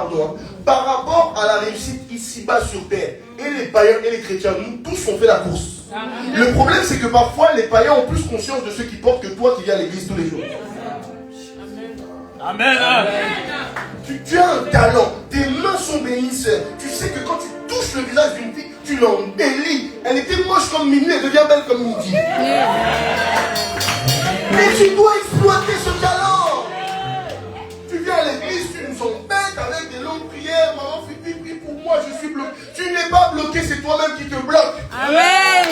par rapport à la réussite ici-bas sur terre. Et les païens et les chrétiens, nous tous on fait la course. Le problème, c'est que parfois les païens ont plus conscience de ce qu'ils portent que toi qui viens à l'église tous les jours. Amen. Tu as un talent, tes mains sont bénies, sœur. Tu sais que quand tu touches le visage d'une fille, tu l'embellis. Elle était moche comme Mimi, elle devient belle comme Midi. Mais tu dois exploiter ce talent. Tu viens à l'église, tu nous embêtes avec des longues prières. Maman, prie pour moi, je suis bloqué. Tu n'es pas bloqué, c'est toi-même qui te bloque. Amen.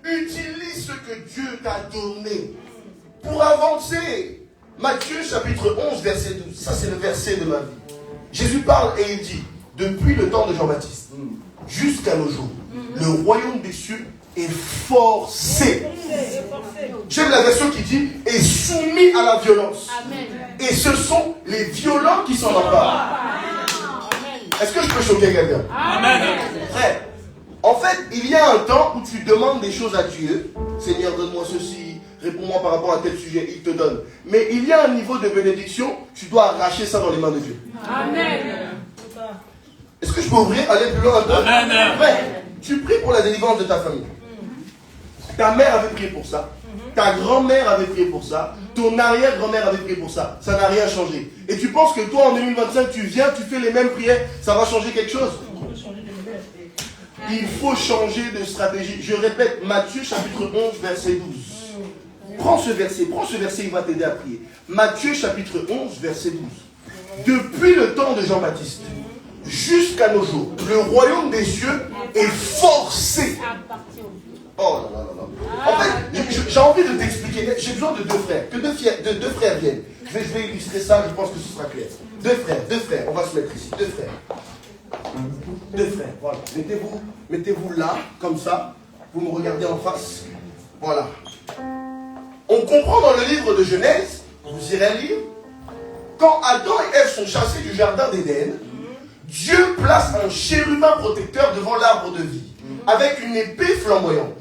Utilise ce que Dieu t'a donné pour avancer. Matthieu chapitre 11 verset 12. Ça c'est le verset de ma vie. Jésus parle et il dit, depuis le temps de Jean-Baptiste jusqu'à nos jours, le royaume des cieux est forcé. J'aime la version qui dit est soumis à la violence. Et ce sont les violents qui s'en emparent. Est-ce que je peux choquer quelqu'un? Frère, en fait, il y a un temps où tu demandes des choses à Dieu. Seigneur, donne-moi ceci, réponds-moi par rapport à tel sujet, il te donne. Mais il y a un niveau de bénédiction, tu dois arracher ça dans les mains de Dieu. Est-ce que je peux ouvrir, aller plus loin un peu? Frère, tu pries pour la délivrance de ta famille. Ta mère avait prié pour ça. Ta grand-mère avait prié pour ça. Ton arrière-grand-mère avait prié pour ça. Ça n'a rien changé. Et tu penses que toi, en 2025, tu viens, tu fais les mêmes prières, ça va changer quelque chose? Il faut changer de stratégie. Je répète, Matthieu chapitre 11, verset 12. Prends ce verset, il va t'aider à prier. Matthieu chapitre 11, verset 12. Depuis le temps de Jean-Baptiste jusqu'à nos jours, le royaume des cieux est forcé. Oh là là là là. En fait, j'ai envie de t'expliquer. J'ai besoin de deux frères. Que deux frères viennent. Je vais illustrer ça, je pense que ce sera clair. Deux frères. On va se mettre ici. Deux frères, voilà. Mettez-vous là, comme ça. Vous me regardez en face. Voilà. On comprend dans le livre de Genèse, vous irez lire, quand Adam et Ève sont chassés du jardin d'Éden, Dieu place un chérubin protecteur devant l'arbre de vie, avec une épée flamboyante.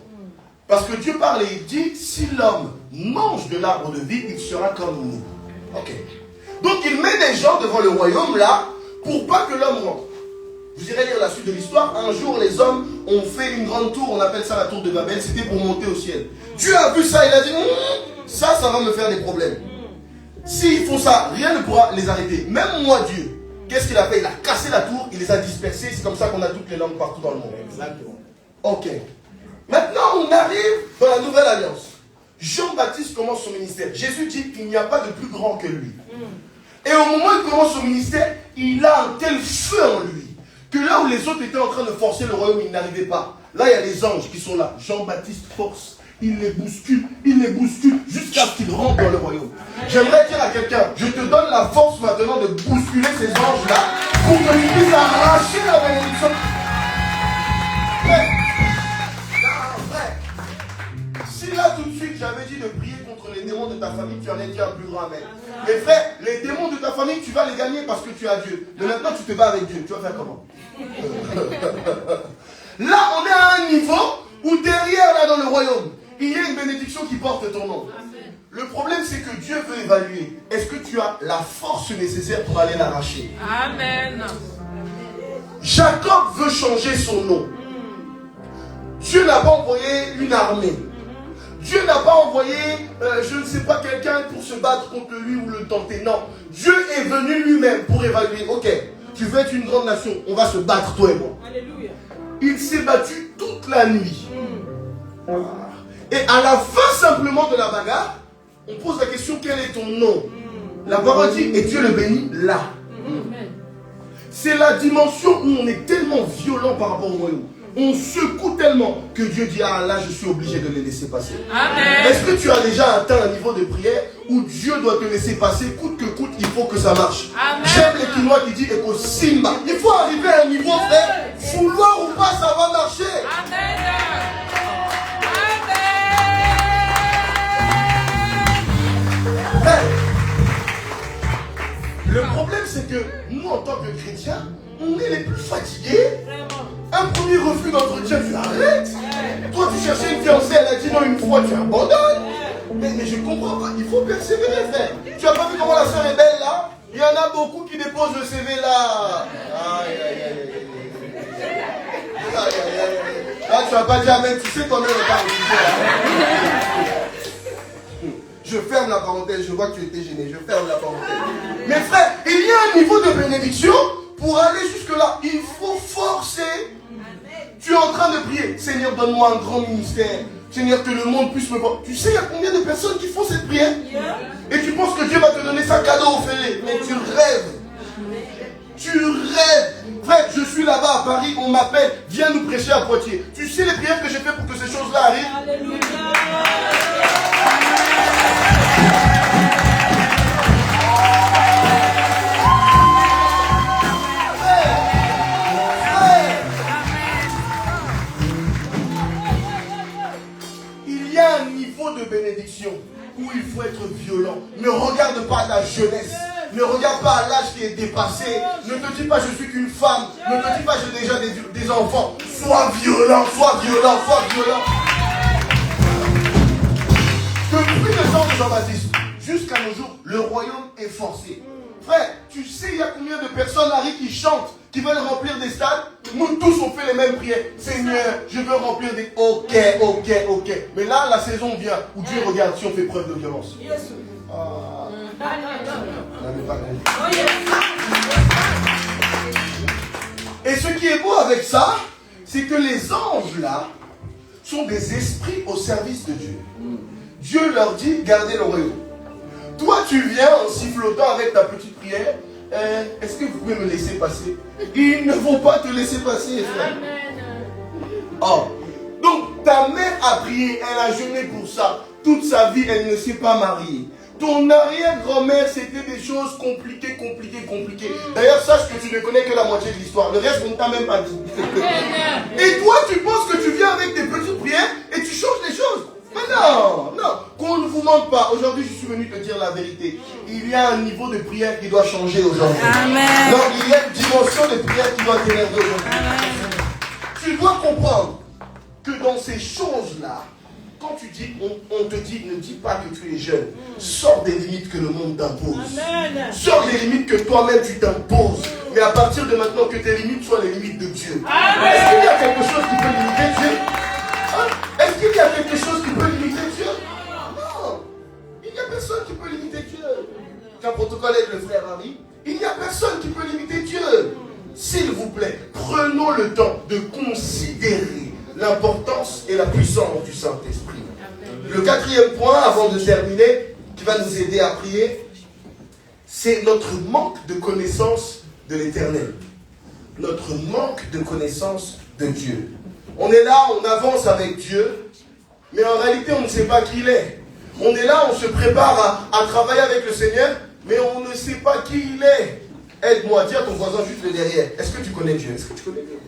Parce que Dieu parle et il dit, si l'homme mange de l'arbre de vie, il sera comme nous. Ok. Donc il met des gens devant le royaume là, pour pas que l'homme rentre. Vous irez lire la suite de l'histoire. Un jour, les hommes ont fait une grande tour, on appelle ça la tour de Babel, c'était pour monter au ciel. Dieu a vu ça, il a dit, ça va me faire des problèmes. S'ils font ça, rien ne pourra les arrêter. Même moi, Dieu, qu'est-ce qu'il a fait? Il a cassé la tour, il les a dispersés, c'est comme ça qu'on a toutes les langues partout dans le monde. Exactement. Ok. Maintenant, on arrive dans la nouvelle alliance. Jean-Baptiste commence son ministère. Jésus dit qu'il n'y a pas de plus grand que lui. Et au moment où il commence son ministère, il a un tel feu en lui que là où les autres étaient en train de forcer le royaume, ils n'arrivaient pas. Là, il y a les anges qui sont là. Jean-Baptiste force. Il les bouscule jusqu'à ce qu'ils rentrent dans le royaume. J'aimerais dire à quelqu'un, je te donne la force maintenant de bousculer ces anges-là pour que tu puisses arracher la bénédiction. Frère, si là tout de suite j'avais dit de prier contre les démons de ta famille, tu aurais dit un plus grand amen. Mais frère, les démons de ta famille, tu vas les gagner parce que tu as Dieu. Mais maintenant tu te bats avec Dieu, tu vas faire comment? Là on est à un niveau où derrière, là dans le royaume, il y a une bénédiction qui porte ton nom. Le problème, c'est que Dieu veut évaluer. Est-ce que tu as la force nécessaire pour aller l'arracher? Amen. Jacob veut changer son nom. Dieu n'a pas envoyé une armée. Dieu n'a pas envoyé, je ne sais pas, quelqu'un pour se battre contre lui ou le tenter. Non. Dieu est venu lui-même pour évaluer. Ok, tu veux être une grande nation, on va se battre, toi et moi. Alléluia. Il s'est battu toute la nuit. Et à la fin simplement de la bagarre, on pose la question, quel est ton nom? La parole dit, et Dieu le bénit là. C'est la dimension où on est tellement violent par rapport au royaume. On secoue tellement que Dieu dit, ah là je suis obligé de les laisser passer. Est-ce que tu as déjà atteint un niveau de prière où Dieu doit te laisser passer, coûte que coûte, il faut que ça marche? J'aime les Quinois qui dit, Eko Simba. Il faut arriver à un niveau, frère, vouloir ou pas, ça va marcher. Amen. Le problème, c'est que nous, en tant que chrétiens, on est les plus fatigués. Un premier refus d'entretien, tu arrêtes. Toi, tu cherchais une fiancée, elle a dit non une fois, tu abandonnes. Mais je comprends pas, il faut persévérer, frère. Tu n'as pas vu comment la soeur est belle, là? Il y en a beaucoup qui déposent le CV, là. Aïe, aïe, aïe, aïe. Là, tu vas pas dire amen, tu sais combien on t'a là. Je ferme la parenthèse, je vois que tu étais gêné, je ferme la parenthèse. Mais frère, il y a un niveau de bénédiction, pour aller jusque-là, il faut forcer. Tu es en train de prier, Seigneur, donne-moi un grand ministère. Seigneur, que le monde puisse me voir. Tu sais, il y a combien de personnes qui font cette prière? Et tu penses que Dieu va te donner sa cadeau au fêlé. Mais tu rêves. Tu rêves. Frère, je suis là-bas à Paris, on m'appelle, viens nous prêcher à Poitiers. Tu sais les prières que j'ai fait pour que ces choses-là arrivent? Alléluia. Il y a un niveau de bénédiction où il faut être violent. Ne regarde pas ta jeunesse. Ne regarde pas l'âge qui est dépassé. Ne te dis pas je suis qu'une femme. Ne te dis pas j'ai déjà des enfants. Sois violent, sois violent, sois violent. Depuis le temps de Jean-Baptiste jusqu'à nos jours, le royaume est forcé. Frère, tu sais il y a combien de personnes, Harry, qui chantent, qui veulent remplir des stades? Nous tous on fait les mêmes prières. Seigneur, je veux remplir des... Ok. Mais là, la saison vient où Dieu regarde si on fait preuve de violence. Et ce qui est beau avec ça, c'est que les anges là sont des esprits au service de Dieu. Dieu leur dit, gardez le royaume. Toi tu viens en sifflotant avec ta petite prière. Est-ce que vous pouvez me laisser passer? Ils ne vont pas te laisser passer, frère. Oh. Donc ta mère a prié, elle a jeûné pour ça. Toute sa vie, elle ne s'est pas mariée. Ton arrière-grand-mère, c'était des choses compliquées. D'ailleurs, sache que tu ne connais que la moitié de l'histoire. Le reste, on ne t'a même pas dit. Et toi, tu penses que tu viens avec des petites prières et tu changes les choses. Mais non, qu'on ne vous mente pas. Aujourd'hui, je suis venu te dire la vérité. Il y a un niveau de prière qui doit changer aujourd'hui. Amen. Donc, il y a une dimension de prière qui doit t'énerver aujourd'hui. Tu dois comprendre que dans ces choses-là, quand tu dis, on te dit, ne dis pas que tu es jeune. Sors des limites que le monde t'impose. Sors des limites que toi-même tu t'imposes. Mais à partir de maintenant, que tes limites soient les limites de Dieu. Est-ce qu'il y a quelque chose qui peut limiter Dieu? Est-ce qu'il y a quelque chose qui peut limiter Dieu? Non. Il n'y a personne qui peut limiter Dieu. Qu'un protocole avec le frère Harry. Il n'y a personne qui peut limiter Dieu. S'il vous plaît, prenons le temps de considérer l'importance et la puissance du Saint-Esprit. Le quatrième point, avant de terminer, qui va nous aider à prier, c'est notre manque de connaissance de l'Éternel. Notre manque de connaissance de Dieu. On est là, on avance avec Dieu, mais en réalité, on ne sait pas qui il est. On est là, on se prépare à travailler avec le Seigneur, mais on ne sait pas qui il est. Aide-moi, dis à ton voisin juste le derrière. Est-ce que tu connais Dieu? Est-ce que tu connais Dieu?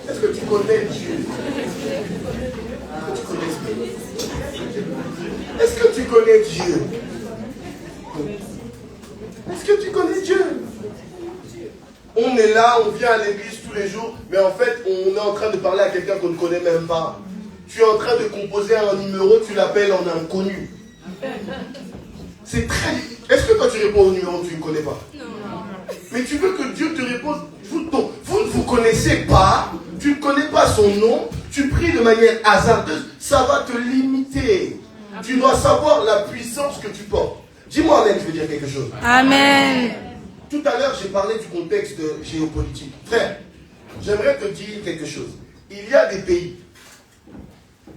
Est-ce que tu connais Dieu? Est-ce que tu connais Dieu? Est-ce que tu connais Dieu? On est là, on vient à l'église tous les jours, mais en fait, on est en train de parler à quelqu'un qu'on ne connaît même pas. Tu es en train de composer un numéro, tu l'appelles en inconnu. C'est très... Est-ce que quand tu réponds au numéro, tu ne connais pas? Non. Mais tu veux que Dieu te réponde. Vous ne vous connaissez pas, tu ne connais pas son nom, tu pries de manière hasardeuse, ça va te limiter. Tu dois savoir la puissance que tu portes. Dis-moi amen, je veux dire quelque chose. Amen. Tout à l'heure, j'ai parlé du contexte géopolitique. Frère, j'aimerais te dire quelque chose. Il y a des pays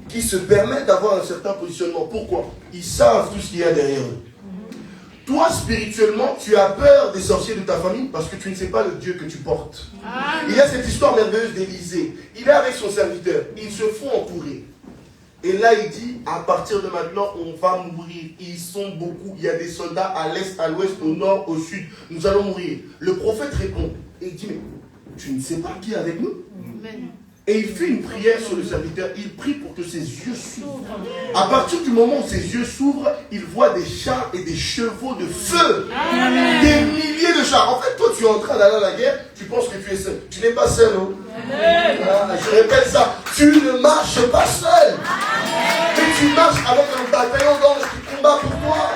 qui se permettent d'avoir un certain positionnement. Pourquoi? Ils savent tout ce qu'il y a derrière eux. Toi, spirituellement, tu as peur des sorciers de ta famille parce que tu ne sais pas le Dieu que tu portes. Il y a cette histoire merveilleuse d'Élisée. Il est avec son serviteur. Ils se font entourer. Et là, il dit, à partir de maintenant, on va mourir. Ils sont beaucoup. Il y a des soldats à l'est, à l'ouest, au nord, au sud. Nous allons mourir. Le prophète répond. Et il dit, mais tu ne sais pas qui est avec nous? Amen. Et il fait une prière sur le serviteur. Il prie pour que ses yeux s'ouvrent. À partir du moment où ses yeux s'ouvrent, il voit des chars et des chevaux de feu. Amen. Des milliers de chars. En fait, toi, tu es en train d'aller à la guerre. Tu penses que tu es seul. Tu n'es pas seul. Oh. Je répète ça. Tu ne marches pas seul. Mais tu marches avec un bataillon d'anges qui combat pour toi.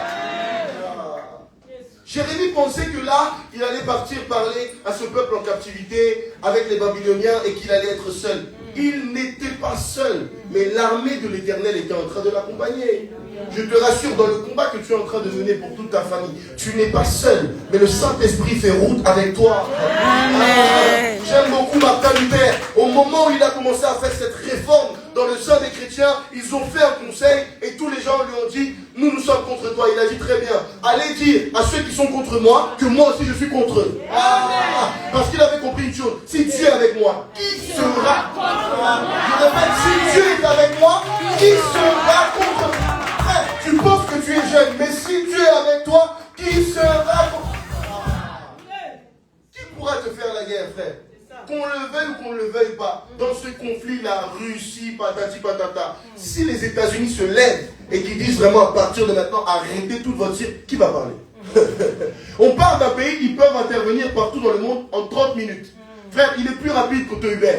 Jérémie pensait que là, il allait partir parler à ce peuple en captivité avec les Babyloniens et qu'il allait être seul. Il n'était pas seul, mais l'armée de l'Éternel était en train de l'accompagner. Je te rassure, dans le combat que tu es en train de mener pour toute ta famille, tu n'es pas seul, mais le Saint-Esprit fait route avec toi. J'aime beaucoup Martin Luther. Au moment où il a commencé à faire cette réforme dans le sein des chrétiens, ils ont fait un conseil et tous les gens lui ont dit, nous sommes contre toi. Il a dit très bien, allez dire à ceux qui sont contre moi que moi aussi je suis contre eux. Parce qu'il avait compris une chose, si Dieu est avec moi, qui sera contre moi? Je répète, si Dieu est avec moi, qui sera contre moi? Tu penses que tu es jeune, mais si Dieu est avec toi, qui sera contre toi? Qui pourra te faire la guerre, frère? Qu'on le veuille ou qu'on ne le veuille pas, dans ce conflit, la Russie, patati patata, si les États-Unis se lèvent et qu'ils disent vraiment à partir de maintenant, arrêtez toute votre tir, qui va parler? On parle d'un pays, ils peuvent intervenir partout dans le monde en 30 minutes. Frère, il est plus rapide qu'Auto-Uber.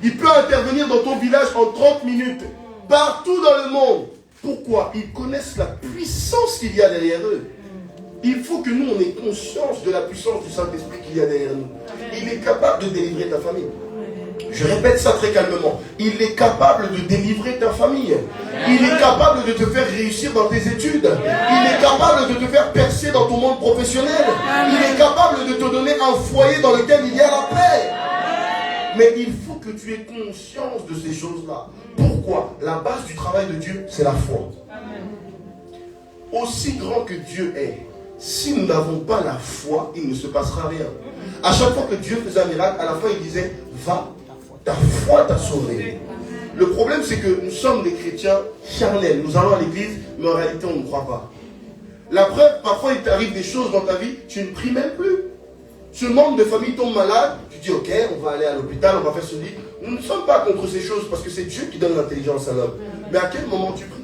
Il peut intervenir dans ton village en 30 minutes, partout dans le monde. Pourquoi? Ils connaissent la puissance qu'il y a derrière eux. Il faut que nous, on ait conscience de la puissance du Saint-Esprit qu'il y a derrière nous. Il est capable de délivrer ta famille. Je répète ça très calmement. Il est capable de délivrer ta famille. Il est capable de te faire réussir dans tes études. Il est capable de te faire percer dans ton monde professionnel. Il est capable de te donner un foyer dans lequel il y a la paix. Mais il faut que tu aies conscience de ces choses-là. Pourquoi? La base du travail de Dieu, c'est la foi. Aussi grand que Dieu est, si nous n'avons pas la foi, il ne se passera rien. À chaque fois que Dieu faisait un miracle, à la fin il disait, va, ta foi t'a sauvé. Le problème c'est que nous sommes des chrétiens charnels. Nous allons à l'église, mais en réalité on ne croit pas. La preuve, parfois il t'arrive des choses dans ta vie, tu ne pries même plus. Ce membre de famille tombe malade, tu dis ok, on va aller à l'hôpital, on va faire ceci. Nous ne sommes pas contre ces choses parce que c'est Dieu qui donne l'intelligence à l'homme. Mais à quel moment tu pries?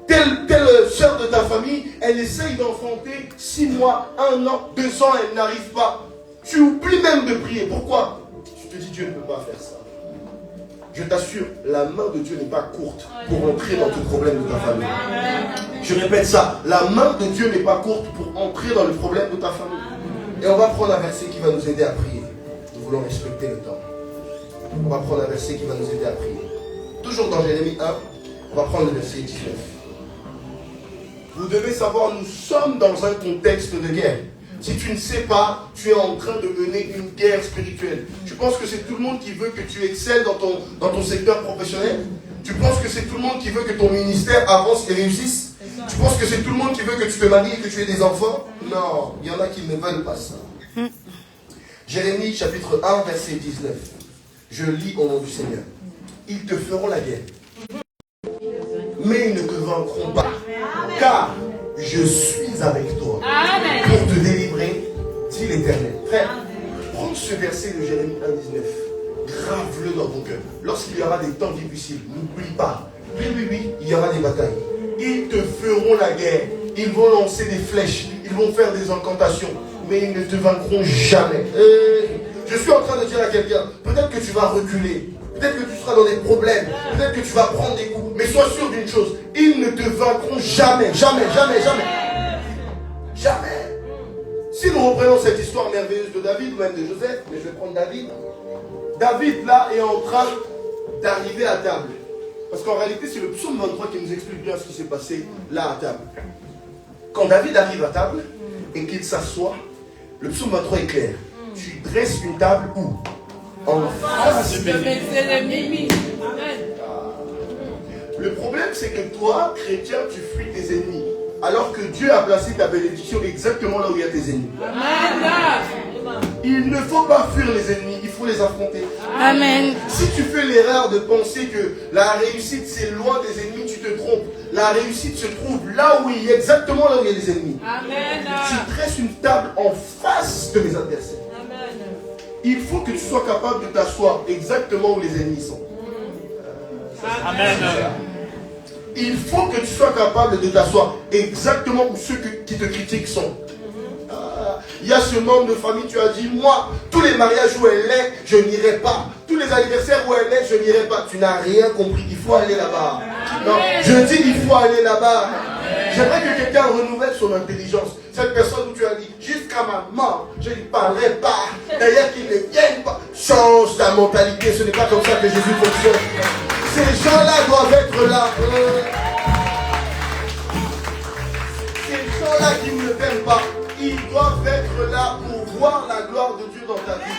Telle sœur de ta famille, elle essaye d'enfanter 6 mois, 1 an, 2 ans, elle n'arrive pas. Tu oublies même de prier. Pourquoi? Tu te dis Dieu ne peut pas faire ça. Je t'assure, la main de Dieu n'est pas courte pour entrer dans tout problème de ta famille. Je répète ça, la main de Dieu n'est pas courte pour entrer dans le problème de ta famille. Et on va prendre un verset qui va nous aider à prier. Nous voulons respecter le temps. On va prendre un verset qui va nous aider à prier. Toujours dans Jérémie 1, on va prendre le verset 19. Vous devez savoir, nous sommes dans un contexte de guerre. Si tu ne sais pas, tu es en train de mener une guerre spirituelle. Tu penses que c'est tout le monde qui veut que tu excelles dans ton secteur professionnel? Tu penses que c'est tout le monde qui veut que ton ministère avance et réussisse? Tu penses que c'est tout le monde qui veut que tu te maries et que tu aies des enfants? Non, il y en a qui ne veulent pas ça. Jérémie chapitre 1 verset 19. Je lis au nom du Seigneur. Ils te feront la guerre. mais ils ne te vaincront pas. Car je suis avec toi pour te délivrer, dit l'Éternel. Frère, prends ce verset de Jérémie 1,19. Grave-le dans ton cœur. Lorsqu'il y aura des temps difficiles, n'oublie pas. Oui, il y aura des batailles. Ils te feront la guerre. Ils vont lancer des flèches. Ils vont faire des incantations. Mais ils ne te vaincront jamais. Je suis en train de dire à quelqu'un, peut-être que tu vas reculer. Peut-être que tu seras dans des problèmes. Peut-être que tu vas prendre des coups. Mais sois sûr d'une chose. Ils ne te vaincront jamais. Jamais. Si nous reprenons cette histoire merveilleuse de David, ou même de Joseph, mais je vais prendre David. David, là, est en train d'arriver à table. Parce qu'en réalité, c'est le psaume 23 qui nous explique bien ce qui s'est passé là à table. Quand David arrive à table et qu'il s'assoit, le psaume 23 est clair. Tu dresses une table où? En face de mes ennemis. Le problème, c'est que toi, chrétien, tu fuis tes ennemis. Alors que Dieu a placé ta bénédiction exactement là où il y a tes ennemis. Il ne faut pas fuir les ennemis, il faut les affronter. Amen. Si tu fais l'erreur de penser que la réussite c'est loin des ennemis, tu te trompes. La réussite se trouve là où il y a exactement là où il y a des ennemis. Amen. Tu dresses une table en face de mes adversaires. Amen. Il faut que tu sois capable de t'asseoir exactement où les ennemis sont. Amen. Il faut que tu sois capable de t'asseoir exactement où ceux qui te critiquent sont. Il y a ce membre de famille, tu as dit, moi, tous les mariages où elle est, je n'irai pas. Tous les anniversaires où elle est, je n'irai pas. Tu n'as rien compris, il faut aller là-bas. Non, je dis, il faut aller là-bas. J'aimerais que quelqu'un renouvelle son intelligence. Cette personne où tu as dit, jusqu'à ma mort, je ne parlerai pas. D'ailleurs, qu'ils ne viennent pas. Change ta mentalité, ce n'est pas comme ça que Jésus fonctionne. Ces gens-là doivent être là. Ces gens-là qui ne t'aiment pas, ils doivent être là pour voir la gloire de Dieu dans ta vie.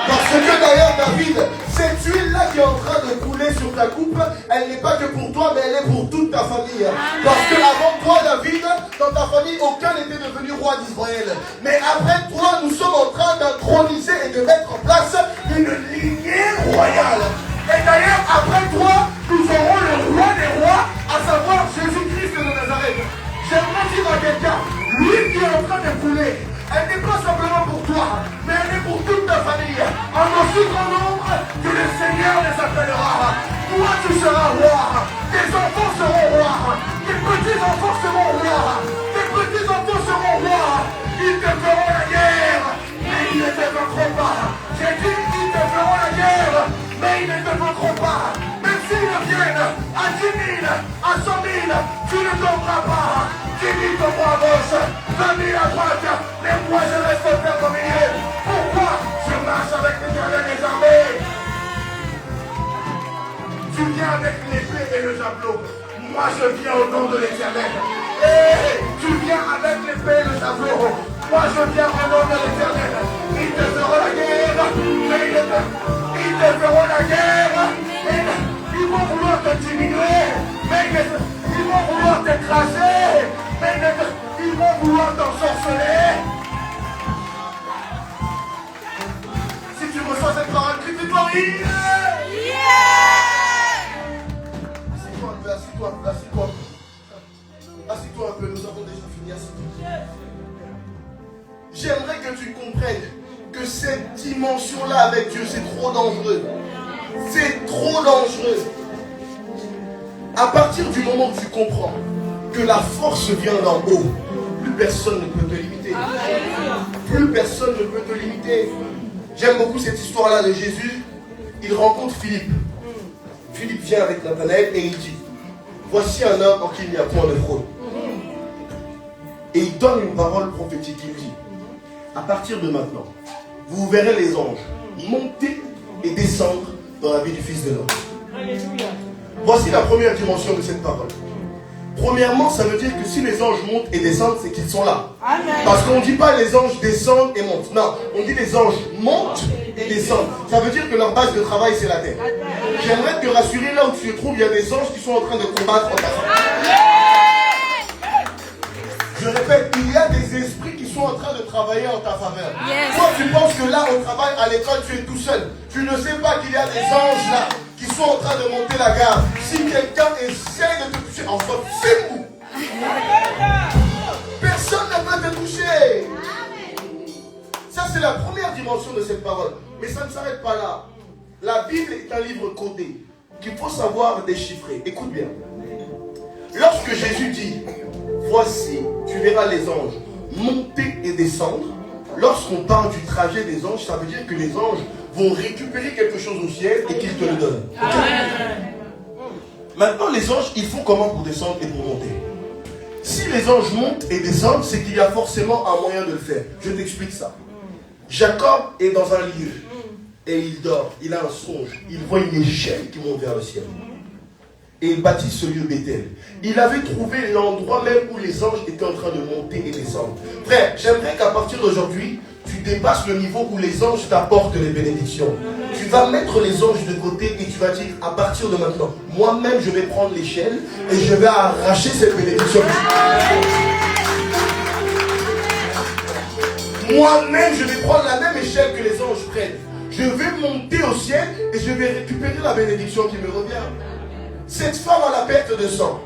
Parce que d'ailleurs, David, cette huile-là qui est en train de couler sur ta coupe, elle n'est pas que pour toi, mais elle est pour toute ta famille. Parce que avant toi, David, dans ta famille, aucun n'était devenu roi d'Israël. Mais après toi, nous sommes en train d'introniser et de mettre en place une lignée royale. Et d'ailleurs, après toi, nous aurons le roi des rois, à savoir Jésus-Christ de Nazareth. J'aimerais dire à quelqu'un, l'huile qui est en train de couler, elle n'est pas simplement pour toi, mais elle est pour toute ta famille. En aussi grand nombre que le Seigneur les appellera. Toi, tu seras roi. Tes enfants seront rois. Tes petits-enfants seront rois. Tes petits-enfants seront rois. Ils te feront la guerre, mais ils ne te vaincront pas. J'ai dit, ils te feront la guerre, mais ils ne te vaincront pas. Même s'ils viennent à 10 000, à 100 000, tu ne tomberas pas. 10 000 tomberont à gauche, 20 000 à droite, mais moi je reste ferme au milieu. Pourquoi? Je marche avec l'Éternel des armées. Tu viens avec l'épée et le javelot. Moi je viens au nom de l'Éternel. Tu viens avec l'épée et le javelot. Moi je viens au nom de l'Éternel. Ils te feront la guerre, mais ils te feront la guerre. Ils vont vouloir te diminuer, mais ils vont vouloir t'écraser, mais ils vont vouloir t'ensorceler. Si tu reçois cette parole, crie-toi, Assis-toi un peu, assis-toi. Assis-toi un peu, nous avons déjà fini, assis-toi. J'aimerais que tu comprennes que cette dimension-là avec Dieu, c'est trop dangereux. C'est trop dangereux. À partir du moment où tu comprends que la force vient d'en haut, plus personne ne peut te limiter. Plus personne ne peut te limiter. J'aime beaucoup cette histoire-là de Jésus. Il rencontre Philippe. Philippe vient avec Nathanaël et il dit, voici un homme en qui il n'y a point de fraude. Et il donne une parole prophétique. Il dit, à partir de maintenant, vous verrez les anges monter et descendre dans la vie du Fils de l'homme. Alléluia. Voici la première dimension de cette parole. Premièrement, ça veut dire que si les anges montent et descendent, c'est qu'ils sont là. Amen. Parce qu'on ne dit pas les anges descendent et montent. Non, on dit les anges montent et descendent. Ça veut dire que leur base de travail, c'est la terre. J'aimerais te rassurer, là où tu te trouves, il y a des anges qui sont en train de combattre en ta faveur. Je répète, il y a des esprits qui sont en train de travailler en ta faveur. Yes. Toi, tu penses que là, au travail, à l'école, tu es tout seul. Tu ne sais pas qu'il y a des anges là qui sois en train de monter la garde, si quelqu'un essaie de te toucher, en fait, c'est mou. Personne ne peut te toucher. Ça, c'est la première dimension de cette parole. Mais ça ne s'arrête pas là. La Bible est un livre codé qu'il faut savoir déchiffrer. Écoute bien. Lorsque Jésus dit, voici, tu verras les anges monter et descendre. Lorsqu'on parle du trajet des anges, ça veut dire que les anges vont récupérer quelque chose au ciel et qu'ils te le donnent. Okay. Maintenant, les anges, ils font comment pour descendre et pour monter? Si les anges montent et descendent, c'est qu'il y a forcément un moyen de le faire. Je t'explique ça. Jacob est dans un lieu et il dort, il a un songe, il voit une échelle qui monte vers le ciel. Et il bâtit ce lieu Bethel. Il avait trouvé l'endroit même où les anges étaient en train de monter et descendre. Frère, j'aimerais qu'à partir d'aujourd'hui, tu dépasses le niveau où les anges t'apportent les bénédictions. Tu vas mettre les anges de côté et tu vas dire, à partir de maintenant, moi-même je vais prendre l'échelle et je vais arracher cette bénédiction. Moi-même je vais prendre la même échelle que les anges prennent. Je vais monter au ciel et je vais récupérer la bénédiction qui me revient. Cette femme a la perte de sang.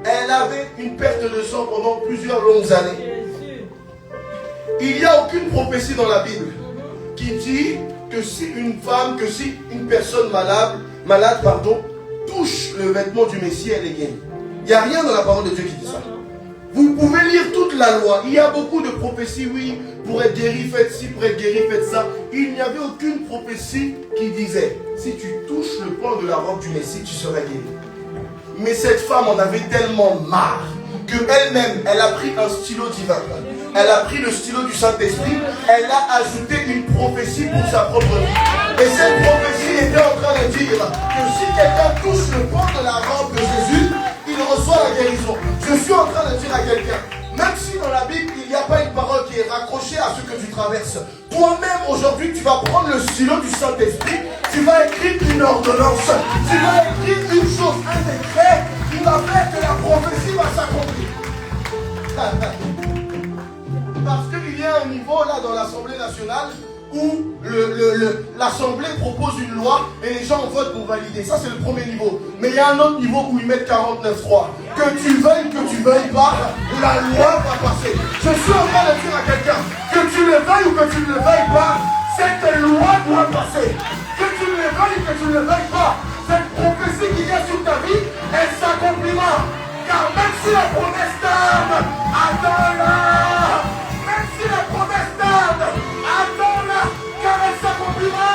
Elle avait une perte de sang pendant plusieurs longues années. Il n'y a aucune prophétie dans la Bible qui dit que si une femme, que si une personne malade, touche le vêtement du Messie, elle est guérie. Il n'y a rien dans la parole de Dieu qui dit ça. Vous pouvez lire toute la loi. Il y a beaucoup de prophéties, oui, pour être guéri, faites ci, pour être guéri, faites ça. Il n'y avait aucune prophétie qui disait, si tu touches le pan de la robe du Messie, tu seras guéri. Mais cette femme en avait tellement marre qu'elle-même, elle a pris un stylo divin. Elle a pris le stylo du Saint-Esprit. Elle a ajouté une prophétie pour sa propre vie. Et cette prophétie était en train de dire que si quelqu'un touche le pan de la robe de Jésus, il reçoit la guérison. Je suis en train de dire à quelqu'un, même si dans la Bible, il n'y a pas une parole qui est raccrochée à ce que tu traverses, toi-même aujourd'hui, tu vas prendre le stylo du Saint-Esprit, tu vas écrire une ordonnance, tu vas écrire une chose, un décret, qui va faire que la prophétie va s'accomplir. Parce qu'il y a un niveau là dans l'Assemblée nationale où l'Assemblée propose une loi et les gens votent pour valider. Ça, c'est le premier niveau. Mais il y a un autre niveau où ils mettent 49.3. Que tu veuilles pas, la loi va passer. Je suis en train de dire à quelqu'un, que tu le veuilles ou que tu ne le veuilles pas, cette loi doit passer. Que tu le veuilles ou que tu ne le veuilles pas, cette prophétie qui vient sur ta vie, elle s'accomplira. Car même si la promesse tarde, attends-la. Même si la promesse tarde, attends-la. Car elle s'accomplira.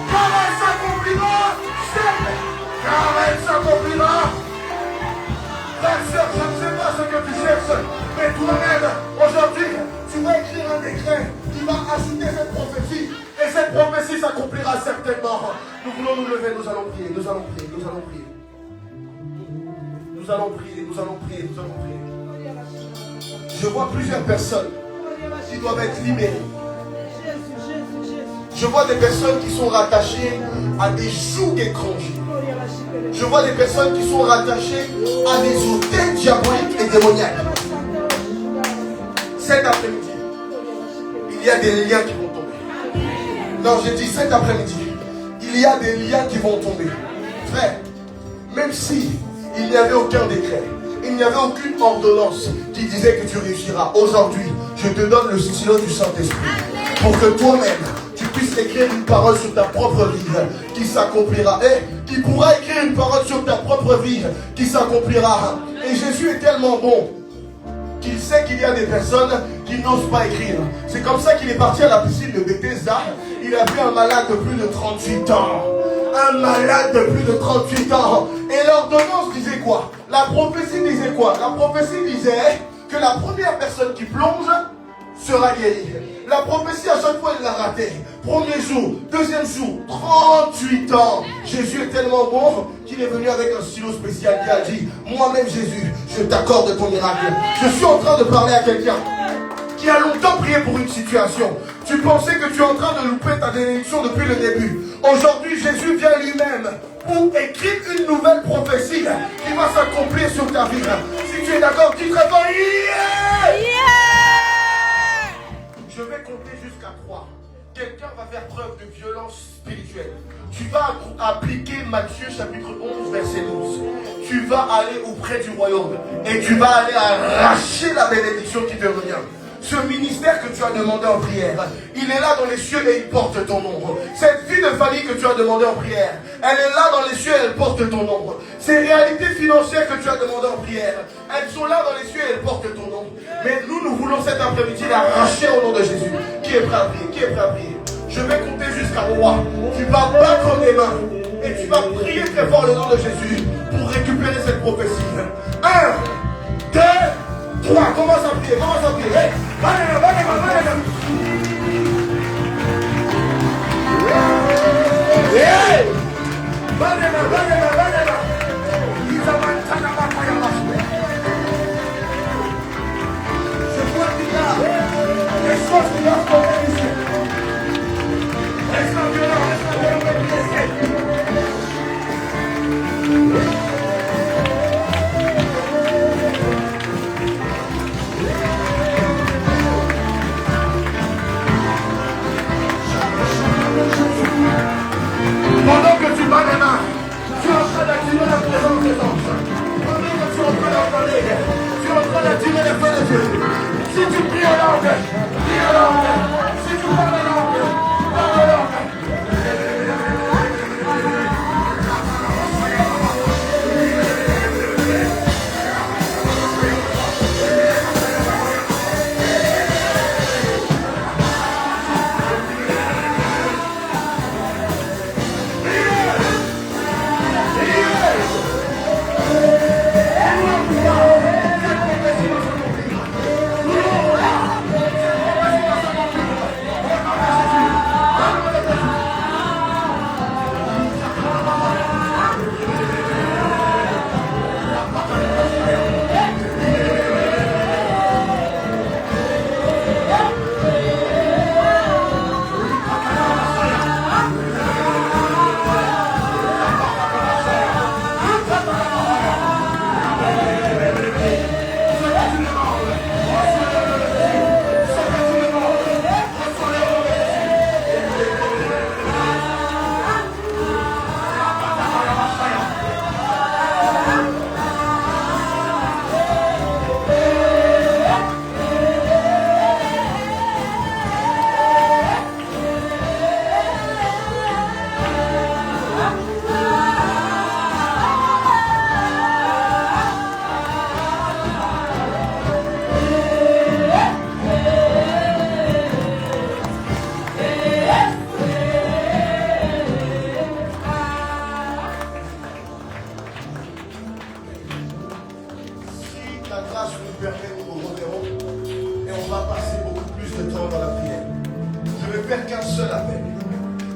Car elle s'accomplira. Car elle s'accomplira. Frère, sœur, je ne sais pas ce que tu cherches, mais toi-même, aujourd'hui, tu vas écrire un décret qui va ajouter cette prophétie. Et cette prophétie s'accomplira certainement. Nous voulons nous lever, nous allons prier, nous allons prier, nous allons prier. Nous allons prier, nous allons prier, nous allons prier. Je vois plusieurs personnes qui doivent être libérées. Je vois des personnes qui sont rattachées à des jougs étrangers. Je vois des personnes qui sont rattachées à des autels diaboliques et démoniaques. Cet après-midi, il y a des liens qui vont tomber. Non, j'ai dit cet après-midi, il y a des liens qui vont tomber. Frère, même si il n'y avait aucun décret, il n'y avait aucune ordonnance qui disait que tu réussiras. Aujourd'hui, je te donne le stylo du Saint-Esprit pour que toi-même, tu puisses écrire une parole sur ta propre vie qui s'accomplira. Et qui pourra écrire une parole sur ta propre vie qui s'accomplira. Et Jésus est tellement bon qu'il sait qu'il y a des personnes qui n'osent pas écrire. C'est comme ça qu'il est parti à la piscine de Bethesda. Il a vu un malade de plus de 38 ans. Un malade de plus de 38 ans. Et l'ordonnance disait quoi? La prophétie disait quoi? La prophétie disait que la première personne qui plonge sera guérie. La prophétie, à chaque fois, il l'a raté. Premier jour, deuxième jour, 38 ans. Jésus est tellement bon qu'il est venu avec un stylo spécial qui a dit, moi-même Jésus, je t'accorde ton miracle. Je suis en train de parler à quelqu'un qui a longtemps prié pour une situation. Tu pensais que tu es en train de louper ta bénédiction depuis le début. Aujourd'hui, Jésus vient lui-même pour écrire une nouvelle prophétie qui va s'accomplir sur ta vie. Si tu es d'accord, dis très fort, yeah! Yeah! Je vais compter jusqu'à 3. quelqu'un va faire preuve de violence spirituelle, tu vas appliquer Matthieu chapitre 11 verset 12. Tu vas aller auprès du royaume et tu vas aller arracher la bénédiction qui te revient. Ce ministère que tu as demandé en prière, il est là dans les cieux et il porte ton nom. Cette vie de famille que tu as demandé en prière, elle est là dans les cieux et elle porte ton nom. Ces réalités financières que tu as demandé en prière, elles sont là dans les cieux et elles portent ton nom. Mais nous voulons cet après-midi l'arracher au nom de Jésus. Qui est prêt à prier? Qui est prêt à prier? Je vais compter jusqu'à 3. Tu vas battre mes mains et tu vas prier très fort le nom de Jésus pour récupérer cette prophétie. 1, 2, 3. Commence à prier, commence à prier. Hey, je vois qu'il y a des choses qui doivent tomber ici. Reste violent, pendant que tu bats les mains, tu es en train d'attirer la présence des anges. Pendant que tu es en train d'en parler, tu es en train d'attirer les feux de Dieu. Si tu pries en langue, prie en langue. Si tu parles en langue, parle en langue.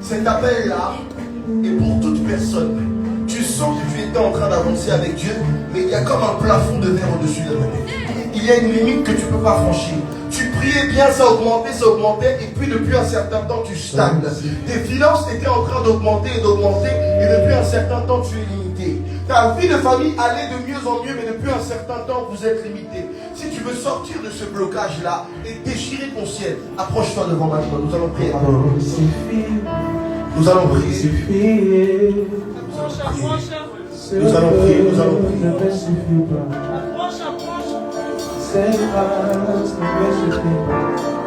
Cet appel-là est pour toute personne. Tu sens que tu étais en train d'avancer avec Dieu, mais il y a comme un plafond de verre au-dessus de la tête. Il y a une limite que tu ne peux pas franchir. Tu priais bien, ça augmentait, et puis depuis un certain temps, tu stagnes. Tes finances étaient en train d'augmenter, et depuis un certain temps, tu es limité. Ta vie de famille allait de mieux en mieux, mais depuis un certain temps, vous êtes limité. Si tu veux sortir de ce blocage-là et déchirer ton ciel, approche-toi devant maintenant. Nous allons prier. Nous allons prier. Nous allons prier. Nous allons prier. Approche.